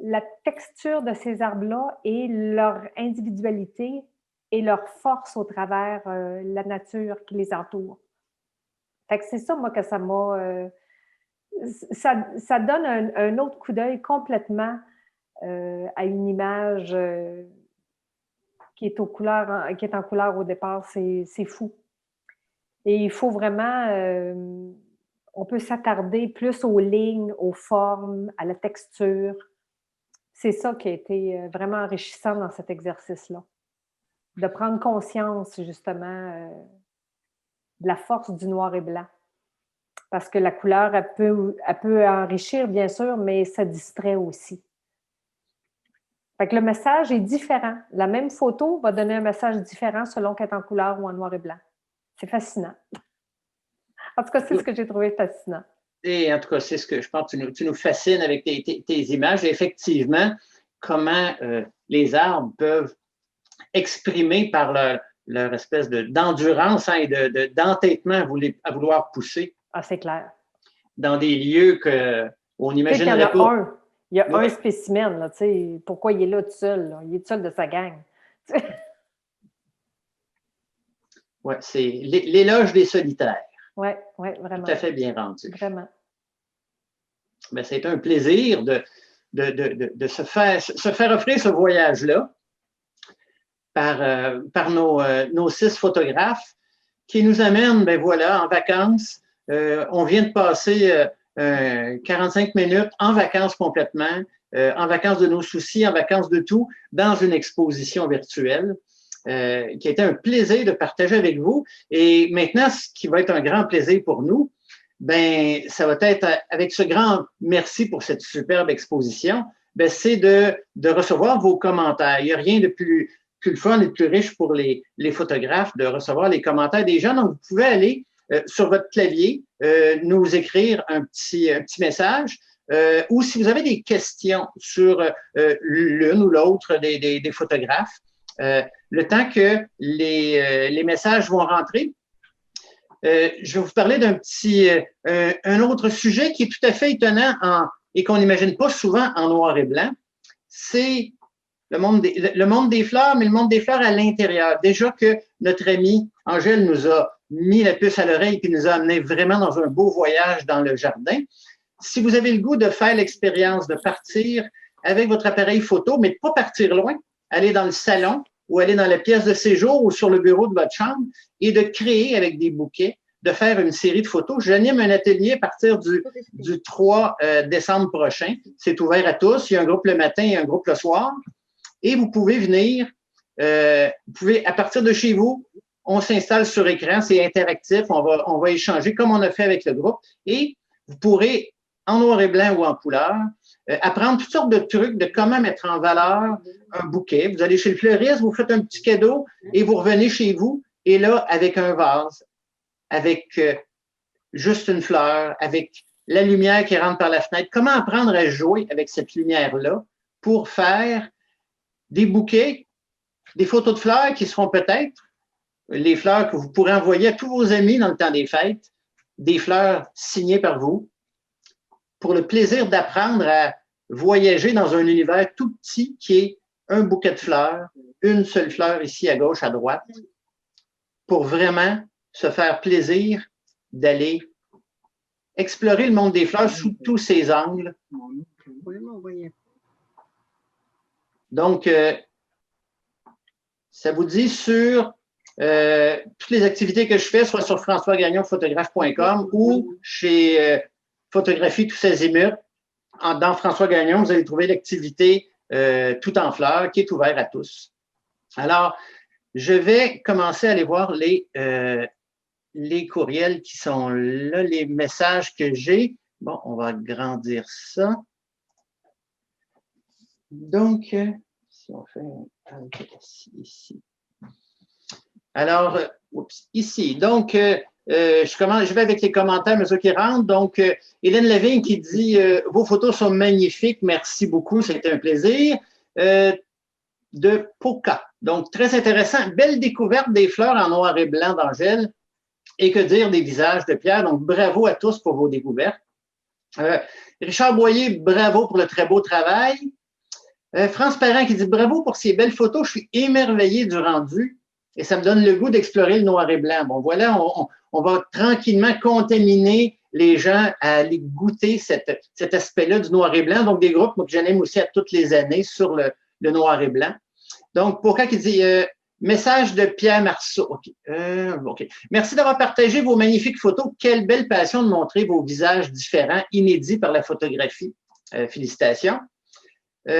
la texture de ces arbres-là et leur individualité et leur force au travers la nature qui les entoure. Fait que c'est ça, moi, que ça m'a... ça donne un autre coup d'œil complètement à une image qui est en couleur au départ. C'est fou. Et il faut vraiment... on peut s'attarder plus aux lignes, aux formes, à la texture. C'est ça qui a été vraiment enrichissant dans cet exercice-là. De prendre conscience, justement, de la force du noir et blanc. Parce que la couleur, elle peut enrichir, bien sûr, mais ça distrait aussi. Fait que le message est différent. La même photo va donner un message différent selon qu'elle est en couleur ou en noir et blanc. C'est fascinant. En tout cas, c'est ce que j'ai trouvé fascinant. Et en tout cas, c'est ce que je pense que tu nous fascines avec tes images. Et effectivement, comment les arbres peuvent exprimer par leur espèce d'endurance hein, et d'entêtement à vouloir pousser. Ah, c'est clair. Dans des lieux où on imaginerait pas. Il y a un spécimen, là, tu sais, pourquoi il est là tout seul? Là? Il est tout seul de sa gang. Oui, c'est l'éloge des solitaires. Oui, vraiment. Tout à fait bien rendu. Vraiment. Ben, c'est un plaisir de se faire offrir ce voyage-là par nos 6 photographes qui nous amènent, ben voilà, en vacances. On vient de passer 45 minutes en vacances complètement, en vacances de nos soucis, en vacances de tout, dans une exposition virtuelle. Qui a été un plaisir de partager avec vous. Et maintenant, ce qui va être un grand plaisir pour nous, ben, ça va être avec ce grand merci pour cette superbe exposition, ben, c'est de recevoir vos commentaires. Il n'y a rien de plus le fun et de plus riche pour les photographes de recevoir les commentaires des gens. Donc, vous pouvez aller sur votre clavier, nous écrire un petit message. Ou si vous avez des questions sur l'une ou l'autre des photographes, le temps que les messages vont rentrer, je vais vous parler un autre sujet qui est tout à fait étonnant et qu'on n'imagine pas souvent en noir et blanc. C'est le monde des fleurs, mais le monde des fleurs à l'intérieur. Déjà que notre amie Angèle nous a mis la puce à l'oreille et nous a amené vraiment dans un beau voyage dans le jardin. Si vous avez le goût de faire l'expérience de partir avec votre appareil photo, mais de ne pas partir loin, aller dans le salon ou aller dans la pièce de séjour ou sur le bureau de votre chambre et de créer avec des bouquets, de faire une série de photos. J'anime un atelier à partir du 3 décembre prochain. C'est ouvert à tous. Il y a un groupe le matin et un groupe le soir. Et vous pouvez venir, vous pouvez, à partir de chez vous, on s'installe sur écran, c'est interactif, on va échanger comme on a fait avec le groupe. Et vous pourrez, en noir et blanc ou en couleur, apprendre toutes sortes de trucs de comment mettre en valeur un bouquet. Vous allez chez le fleuriste, vous faites un petit cadeau et vous revenez chez vous. Et là, avec un vase, avec juste une fleur, avec la lumière qui rentre par la fenêtre, comment apprendre à jouer avec cette lumière-là pour faire des bouquets, des photos de fleurs qui seront peut-être les fleurs que vous pourrez envoyer à tous vos amis dans le temps des fêtes, des fleurs signées par vous, pour le plaisir d'apprendre à voyager dans un univers tout petit qui est un bouquet de fleurs, une seule fleur ici à gauche, à droite, pour vraiment se faire plaisir d'aller explorer le monde des fleurs sous tous ses angles. Donc, ça vous dit sur toutes les activités que je fais, soit sur françoisgagnonphotographe.com ou chez Photographie tous azimuts. Dans François Gagnon, vous allez trouver l'activité Tout en fleurs qui est ouverte à tous. Alors, je vais commencer à aller voir les courriels qui sont là, les messages que j'ai. Bon, on va agrandir ça. Donc, si on fait ici. Alors, ici. Donc, je vais avec les commentaires, mais ceux qui rentrent. Donc, Hélène Lavigne qui dit « Vos photos sont magnifiques, merci beaucoup, c'était un plaisir. » De Poca. Donc, très intéressant. Belle découverte des fleurs en noir et blanc d'Angèle. Et que dire des visages de Pierre. Donc, bravo à tous pour vos découvertes. Richard Boyer, bravo pour le très beau travail. France Parent qui dit « Bravo pour ces belles photos, je suis émerveillé du rendu et ça me donne le goût d'explorer le noir et blanc. » Bon, voilà, on va tranquillement contaminer les gens à aller goûter cet aspect-là du noir et blanc. Donc, des groupes moi, que j'anime aussi à toutes les années sur le noir et blanc. Donc, Poca qui dit message de Pierre Marceau. OK. Merci d'avoir partagé vos magnifiques photos. Quelle belle passion de montrer vos visages différents, inédits par la photographie. Félicitations. On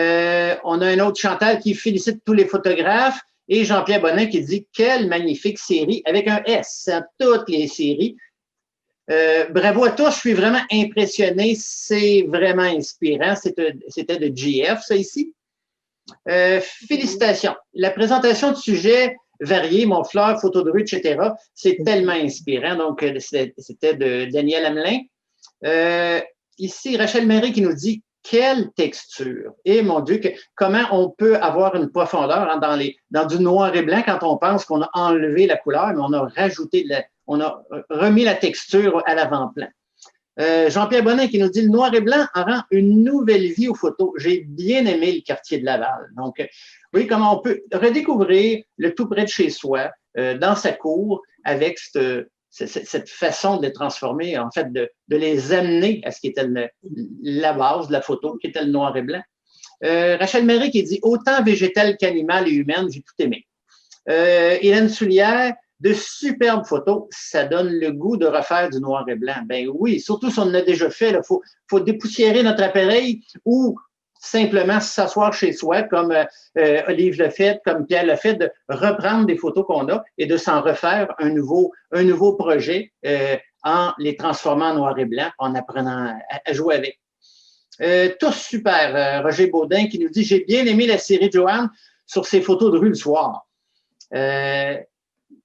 a un autre Chantal qui félicite tous les photographes et Jean-Pierre Bonin qui dit quelle magnifique série avec un S, hein, toutes les séries. Bravo à tous, je suis vraiment impressionné, c'est vraiment inspirant. C'était de GF, ça ici. Félicitations. La présentation de sujets variés, mon fleur, photo de rue, etc., c'est tellement inspirant. Donc, c'était de Daniel Hamelin. Ici, Rachel Méry qui nous dit quelle texture! Et mon Dieu, comment on peut avoir une profondeur hein, dans du noir et blanc quand on pense qu'on a enlevé la couleur, mais on a rajouté, on a remis la texture à l'avant-plan. Jean-Pierre Bonin qui nous dit « Le noir et blanc rend une nouvelle vie aux photos. J'ai bien aimé le quartier de Laval. » Donc, oui, comment on peut redécouvrir le tout près de chez soi, dans sa cour, avec cette façon de les transformer, en fait, de les amener à ce qui était la base de la photo, qui était le noir et blanc. Rachel Méry qui dit « Autant végétal qu'animal et humaine, j'ai tout aimé. » Hélène Soulière, de superbes photos, ça donne le goût de refaire du noir et blanc. Ben oui, surtout si on en a déjà fait, il faut dépoussiérer notre appareil ou simplement s'asseoir chez soi, comme Olive l'a fait, comme Pierre l'a fait, de reprendre des photos qu'on a et de s'en refaire un nouveau projet en les transformant en noir et blanc, en apprenant à jouer avec. Tous super. Roger Baudin qui nous dit « J'ai bien aimé la série Joanne sur ses photos de rue le soir. »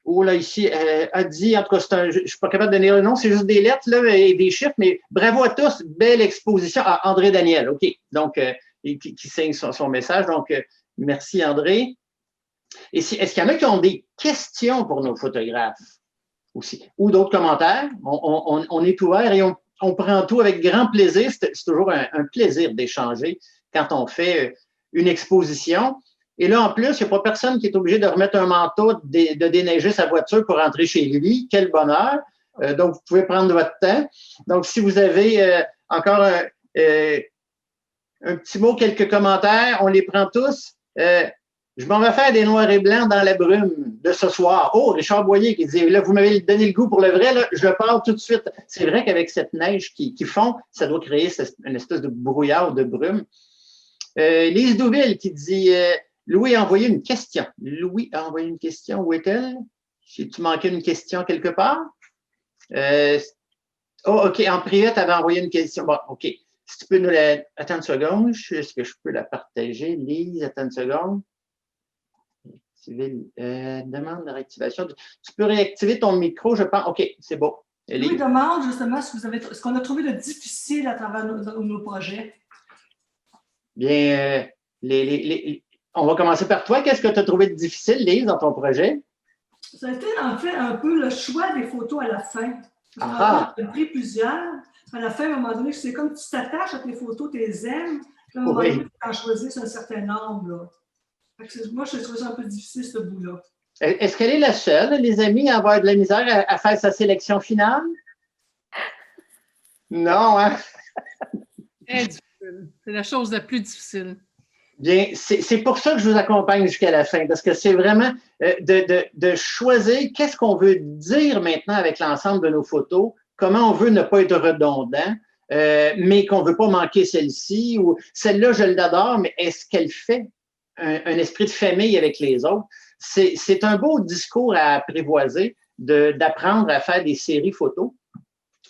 Oh là, ici, a dit, en tout cas, je ne suis pas capable de donner le nom, c'est juste des lettres là, et des chiffres, mais bravo à tous, belle exposition. Ah, André Daniel, OK. Donc, qui signe son message. Donc, merci André. Et est-ce qu'il y en a qui ont des questions pour nos photographes aussi? Ou d'autres commentaires? On est ouvert et on prend tout avec grand plaisir. C'est toujours un plaisir d'échanger quand on fait une exposition. Et là, en plus, il n'y a pas personne qui est obligé de remettre un manteau, de déneiger sa voiture pour rentrer chez lui. Quel bonheur! Donc, vous pouvez prendre votre temps. Donc, si vous avez encore un petit mot, quelques commentaires, on les prend tous. Je m'en vais faire des noirs et blancs dans la brume de ce soir. Oh, Richard Boyer qui dit, là, vous m'avez donné le goût pour le vrai, là, je pars tout de suite. C'est vrai qu'avec cette neige qui fond, ça doit créer une espèce de brouillard, de brume. Lise Douville qui dit, Louis a envoyé une question. Louis a envoyé une question. Où est-elle? J'ai-tu manqué une question quelque part? OK, en privé, tu avais envoyé une question. Bon, OK. Si tu peux nous la... Attends une seconde. Est-ce que je peux la partager? Lise, attends une seconde. Demande de réactivation. Tu peux réactiver ton micro, je pense. OK, c'est beau. Louis demande justement ce qu'on a trouvé de difficile à travers nos projets. Bien, on va commencer par toi. Qu'est-ce que tu as trouvé de difficile, Lise, dans ton projet? Ça a été en fait un peu le choix des photos à la fin. J'ai pris plusieurs. À la fin, à un moment donné, c'est comme tu t'attaches à tes photos, tu les aimes. À un moment donné, tu en choisis un certain nombre. Là. Moi, je trouve ça un peu difficile, ce bout-là. Est-ce qu'elle est la seule, les amis, à avoir de la misère à faire sa sélection finale? Non, hein? C'est la chose la plus difficile. Bien, c'est pour ça que je vous accompagne jusqu'à la fin, parce que c'est vraiment de choisir qu'est-ce qu'on veut dire maintenant avec l'ensemble de nos photos, comment on veut ne pas être redondant, mais qu'on ne veut pas manquer celle-ci, ou celle-là, je l'adore, mais est-ce qu'elle fait un esprit de famille avec les autres? C'est un beau discours à apprivoiser, d'apprendre à faire des séries photos.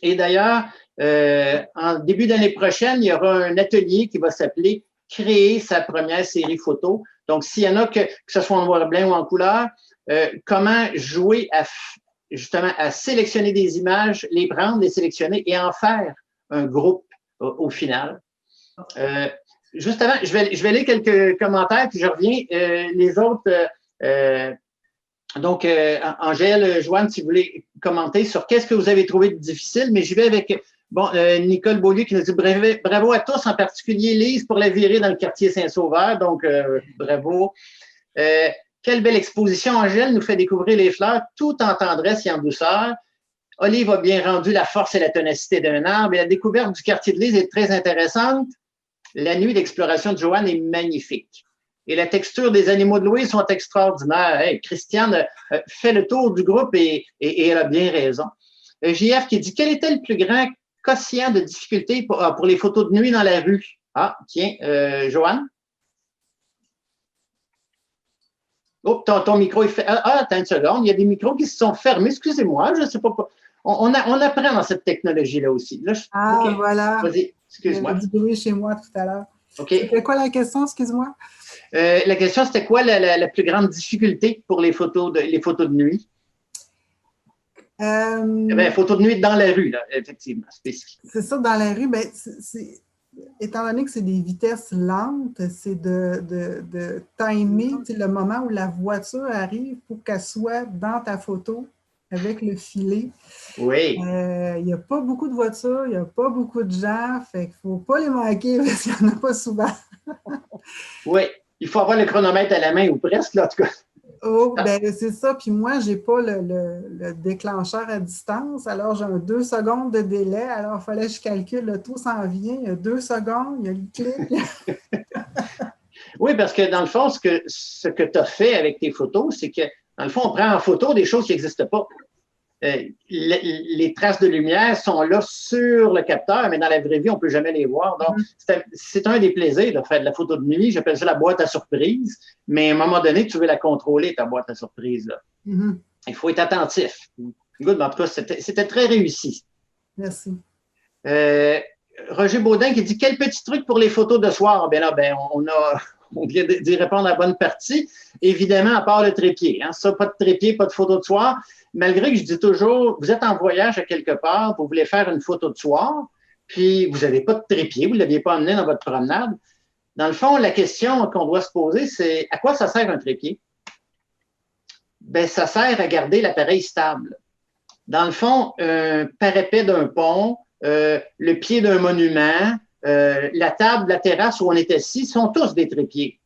Et d'ailleurs, en début d'année prochaine, il y aura un atelier qui va s'appeler « Créer sa première série photo ». Donc, s'il y en a que ce soit en noir et blanc ou en couleur, comment jouer justement à sélectionner des images, les prendre, les sélectionner et en faire un groupe au final. Juste avant, je vais lire quelques commentaires, puis je reviens. Les autres, donc, Angèle, Joanne, si vous voulez commenter sur qu'est-ce que vous avez trouvé de difficile, mais j'y vais avec, Nicole Beaulieu qui nous dit bravo à tous, en particulier Lise pour la virée dans le quartier Saint-Sauveur, donc bravo. Quelle belle exposition, Angèle nous fait découvrir les fleurs tout en tendresse et en douceur. Olive a bien rendu la force et la ténacité d'un arbre et la découverte du quartier de Lise est très intéressante. La nuit d'exploration de Joanne est magnifique. Et la texture des animaux de Louise sont extraordinaires. Hey, Christiane fait le tour du groupe et elle a bien raison. JF qui dit, quel était le plus grand quotient de difficulté pour les photos de nuit dans la rue? Ah, tiens, Joanne? Oh, ton micro est fait. Attends une seconde, il y a des micros qui se sont fermés. Excusez-moi, je ne sais pas. On apprend dans cette technologie-là aussi. Là, okay. Voilà. Vas-y, excuse-moi. Il y a du bruit chez moi tout à l'heure. OK. C'était quoi la question, excuse-moi? La question, c'était quoi la plus grande difficulté pour les photos de nuit? Photos de nuit dans la rue, là, effectivement, spécifique. C'est ça, dans la rue, étant donné que c'est des vitesses lentes, c'est de timer le moment où la voiture arrive pour qu'elle soit dans ta photo avec le filet. Oui. Il n'y a pas beaucoup de voitures, il n'y a pas beaucoup de gens, fait qu'il ne faut pas les manquer parce qu'il n'y en a pas souvent. Oui, il faut avoir le chronomètre à la main ou presque, là, en tout cas. Oh, c'est ça. Puis moi, je n'ai pas le déclencheur à distance. Alors, j'ai 2 secondes de délai. Alors, il fallait que je calcule. Le tout s'en vient. Il y a 2 secondes. Il y a le clic. Oui, parce que dans le fond, ce que tu as fait avec tes photos, c'est que, dans le fond, on prend en photo des choses qui n'existent pas. Les traces de lumière sont là sur le capteur, mais dans la vraie vie, on ne peut jamais les voir. Donc, c'est un des plaisirs de faire de la photo de nuit. J'appelle ça la boîte à surprise. Mais à un moment donné, tu veux la contrôler, ta boîte à surprise. Là. Mm-hmm. Il faut être attentif. Good, en tout cas, c'était très réussi. Merci. Roger Baudin qui dit « Quel petit truc pour les photos de soir? » Bien là, on vient d'y répondre à la bonne partie. Évidemment, à part le trépied. Hein. Ça, pas de trépied, pas de photo de soir. Malgré que je dis toujours, vous êtes en voyage à quelque part, vous voulez faire une photo de soir, puis vous n'avez pas de trépied, vous ne l'aviez pas amené dans votre promenade. Dans le fond, la question qu'on doit se poser, c'est à quoi ça sert un trépied? Bien, ça sert à garder l'appareil stable. Dans le fond, un parapet d'un pont, le pied d'un monument, la table, la terrasse où on est assis, sont tous des trépieds.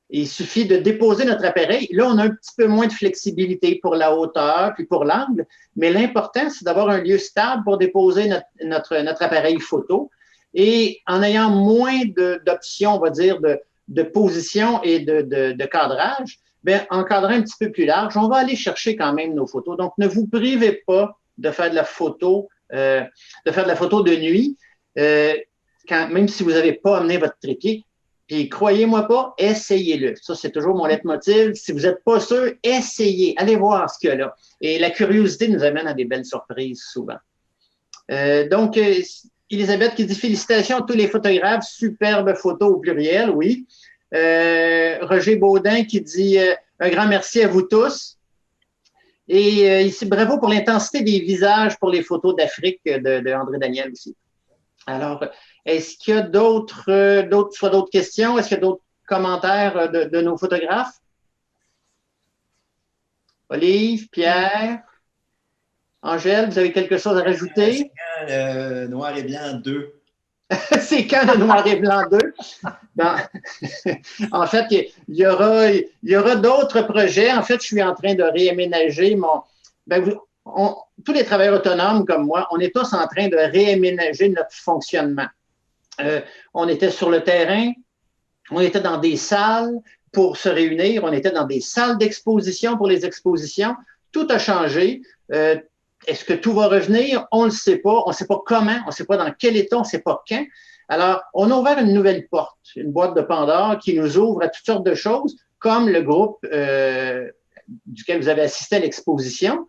Il suffit de déposer notre appareil. Là, on a un petit peu moins de flexibilité pour la hauteur puis pour l'angle, mais l'important, c'est d'avoir un lieu stable pour déposer notre appareil photo. Et en ayant moins d'options, on va dire, de position et de cadrage, bien, en cadrant un petit peu plus large, on va aller chercher quand même nos photos. Donc, ne vous privez pas de faire de la photo, de nuit, même si vous n'avez pas amené votre trépied. Puis, croyez-moi pas, essayez-le. Ça, c'est toujours mon leitmotiv. Si vous n'êtes pas sûr, essayez. Allez voir ce qu'il y a là. Et la curiosité nous amène à des belles surprises souvent. Donc, Elisabeth qui dit « Félicitations à tous les photographes, superbe photo au pluriel, oui. » Roger Baudin qui dit « Un grand merci à vous tous. » Et ici, bravo pour l'intensité des visages pour les photos d'Afrique de André Daniel aussi. Alors, est-ce qu'il y a d'autres questions? Est-ce qu'il y a d'autres commentaires de nos photographes? Olive, Pierre, Angèle, vous avez quelque chose à rajouter? C'est quand le noir et blanc 2? C'est quand le noir et blanc 2? Ben, en fait, il y aura d'autres projets. En fait, je suis en train de réaménager tous les travailleurs autonomes comme moi, on est tous en train de réaménager notre fonctionnement. On était sur le terrain, on était dans des salles pour se réunir, on était dans des salles d'exposition pour les expositions. Tout a changé. Est-ce que tout va revenir? On ne le sait pas. On ne sait pas comment, on ne sait pas dans quel état, on ne sait pas quand. Alors, on a ouvert une nouvelle porte, une boîte de Pandore qui nous ouvre à toutes sortes de choses, comme le groupe duquel vous avez assisté à l'exposition.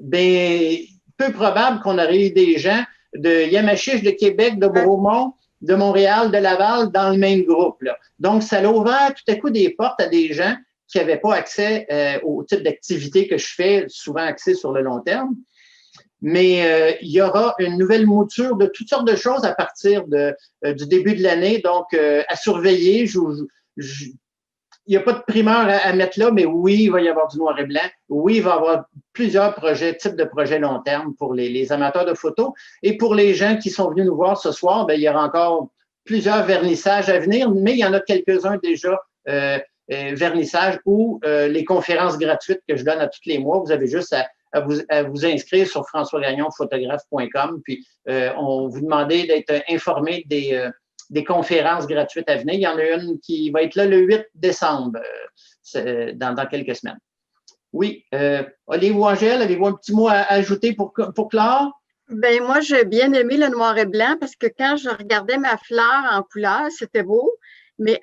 Bien, peu probable qu'on aurait eu des gens de Yamachiche, de Québec, de Bromont, de Montréal, de Laval dans le même groupe, là. Donc, ça a ouvert tout à coup des portes à des gens qui n'avaient pas accès au type d'activité que je fais, souvent axé sur le long terme. Mais il y aura une nouvelle mouture de toutes sortes de choses à partir du début de l'année. Donc, à surveiller. Il n'y a pas de primeur à mettre là, mais oui, il va y avoir du noir et blanc. Oui, il va y avoir plusieurs types de projets long terme pour les amateurs de photos. Et pour les gens qui sont venus nous voir ce soir, bien, il y aura encore plusieurs vernissages à venir, mais il y en a quelques-uns déjà vernissages ou les conférences gratuites que je donne à tous les mois. Vous avez juste à vous inscrire sur françoisgagnonphotographe.com, puis on vous demandait d'être informé des conférences gratuites à venir. Il y en a une qui va être là le 8 décembre, dans quelques semaines. Oui. Olive ou Angèle, avez-vous un petit mot à ajouter pour clore? Ben moi, j'ai bien aimé le noir et blanc parce que quand je regardais ma fleur en couleur, c'était beau. Mais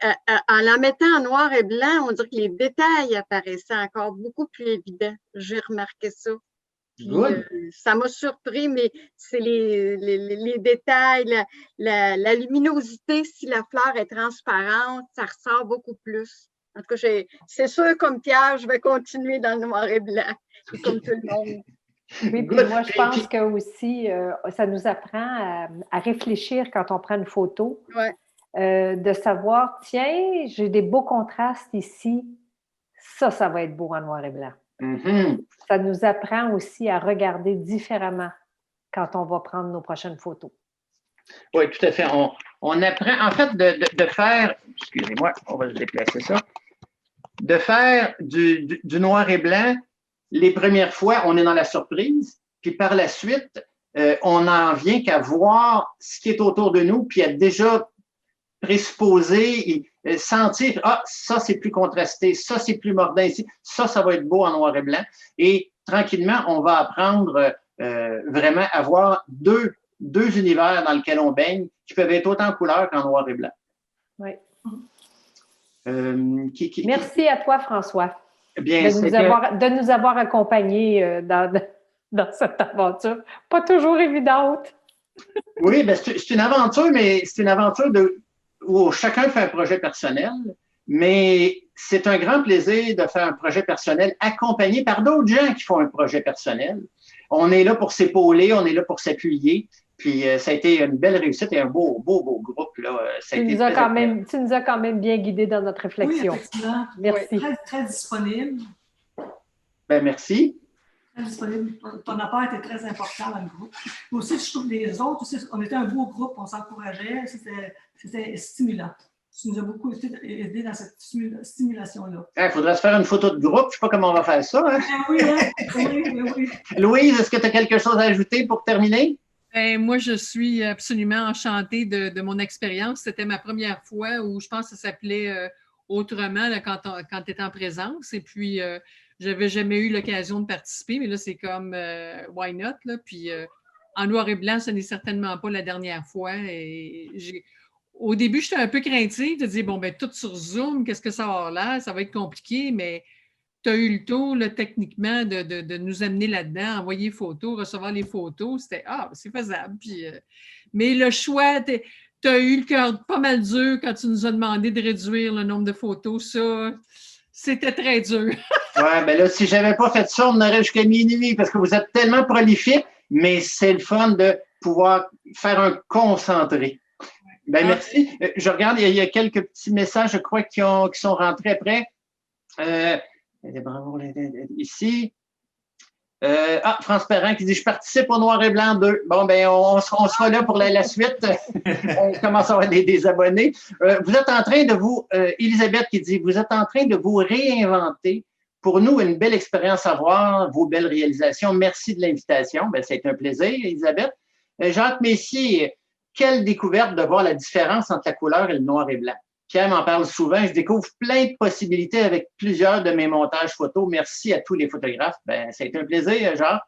en la mettant en noir et blanc, on dirait que les détails apparaissaient encore beaucoup plus évidents. J'ai remarqué ça. Puis, ça m'a surpris, mais c'est les détails, la luminosité, si la fleur est transparente, ça ressort beaucoup plus. En tout cas, c'est sûr, comme Pierre, je vais continuer dans le noir et blanc, comme tout le monde. Oui, puis moi, je pense que aussi, ça nous apprend à réfléchir quand on prend une photo. Ouais. De savoir, tiens, j'ai des beaux contrastes ici, ça va être beau en noir et blanc. Mm-hmm. Ça nous apprend aussi à regarder différemment quand on va prendre nos prochaines photos. Oui, tout à fait. On apprend, en fait, de faire, excusez-moi, on va se déplacer ça, de faire du noir et blanc, les premières fois, on est dans la surprise, puis par la suite, on n'en vient qu'à voir ce qui est autour de nous, puis à déjà présupposer et sentir, ça c'est plus contrasté, ça c'est plus mordant ici, ça va être beau en noir et blanc. Et tranquillement, on va apprendre vraiment à voir deux univers dans lesquels on baigne qui peuvent être autant en couleur qu'en noir et blanc. Oui. Merci à toi, François, bien, de nous avoir accompagnés dans cette aventure. Pas toujours évidente. Oui, bien, c'est une aventure, mais c'est une aventure où chacun fait un projet personnel, mais c'est un grand plaisir de faire un projet personnel accompagné par d'autres gens qui font un projet personnel. On est là pour s'épauler, on est là pour s'appuyer, puis ça a été une belle réussite et un beau groupe. Là. Tu nous as quand même bien guidés dans notre réflexion. Oui, effectivement. Merci. Très, très disponible. Ben, merci. Très disponible. Ton apport était très important dans le groupe. Mais aussi, je trouve que les autres, aussi, on était un beau groupe, on s'encourageait, c'était stimulant. Tu nous as beaucoup aidé dans cette stimulation-là. Il faudrait se faire une photo de groupe. Je ne sais pas comment on va faire ça. Hein? Oui, oui. Louise, est-ce que tu as quelque chose à ajouter pour terminer? Moi, je suis absolument enchantée de mon expérience. C'était ma première fois où je pense que ça s'appelait autrement là, quand tu étais en présence. Et puis, je n'avais jamais eu l'occasion de participer, mais là, c'est comme why not? Là? Puis, en noir et blanc, ce n'est certainement pas la dernière fois. Et au début, j'étais un peu craintive de dire, bon, ben tout sur Zoom, qu'est-ce que ça va avoir l'air? Ça va être compliqué, mais tu as eu le tour, là, techniquement, de nous amener là-dedans, envoyer les photos, recevoir les photos. C'était, c'est faisable. Puis, mais le choix, tu as eu le cœur pas mal dur quand tu nous as demandé de réduire le nombre de photos. Ça, c'était très dur. Ouais, ben là, si je n'avais pas fait ça, on aurait jusqu'à minuit parce que vous êtes tellement prolifique, mais c'est le fun de pouvoir faire un concentré. Ben, merci. Je regarde, il y a quelques petits messages, je crois, qui sont rentrés après. Ici. France Perrin qui dit « Je participe au Noir et Blanc 2 ». Bon, ben, on sera là pour la suite. On commence à avoir des abonnés. Vous êtes en train de vous, Elisabeth qui dit « Vous êtes en train de vous réinventer. Pour nous, une belle expérience à voir, vos belles réalisations. Merci de l'invitation. » Ben, c'est un plaisir, Elisabeth. Jacques Messier, quelle découverte de voir la différence entre la couleur et le noir et blanc. Pierre m'en parle souvent. Je découvre plein de possibilités avec plusieurs de mes montages photos. Merci à tous les photographes. Ben, ça a été un plaisir, Jacques.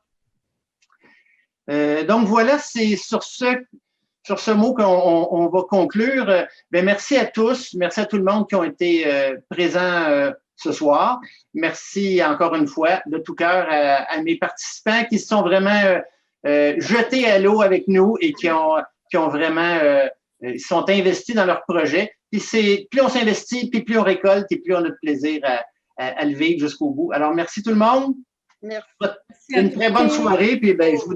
Donc voilà, c'est sur ce mot qu'on va conclure. Ben, merci à tous. Merci à tout le monde qui ont été présents ce soir. Merci encore une fois de tout cœur à mes participants qui se sont vraiment jetés à l'eau avec nous et qui ont vraiment sont investis dans leur projet. Puis plus on s'investit, puis plus on récolte et plus on a de plaisir à le vivre jusqu'au bout. Alors, merci tout le monde. Merci. Une très bonne soirée. Puis ben, je vous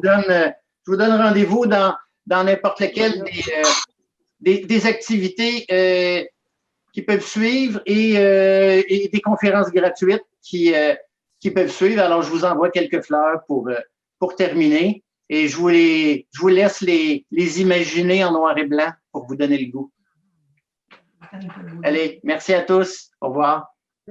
donne rendez-vous dans n'importe lequel des activités qui peuvent suivre et des conférences gratuites qui peuvent suivre. Alors, je vous envoie quelques fleurs pour terminer. Et je vous laisse les imaginer en noir et blanc pour vous donner le goût. Allez, merci à tous. Au revoir.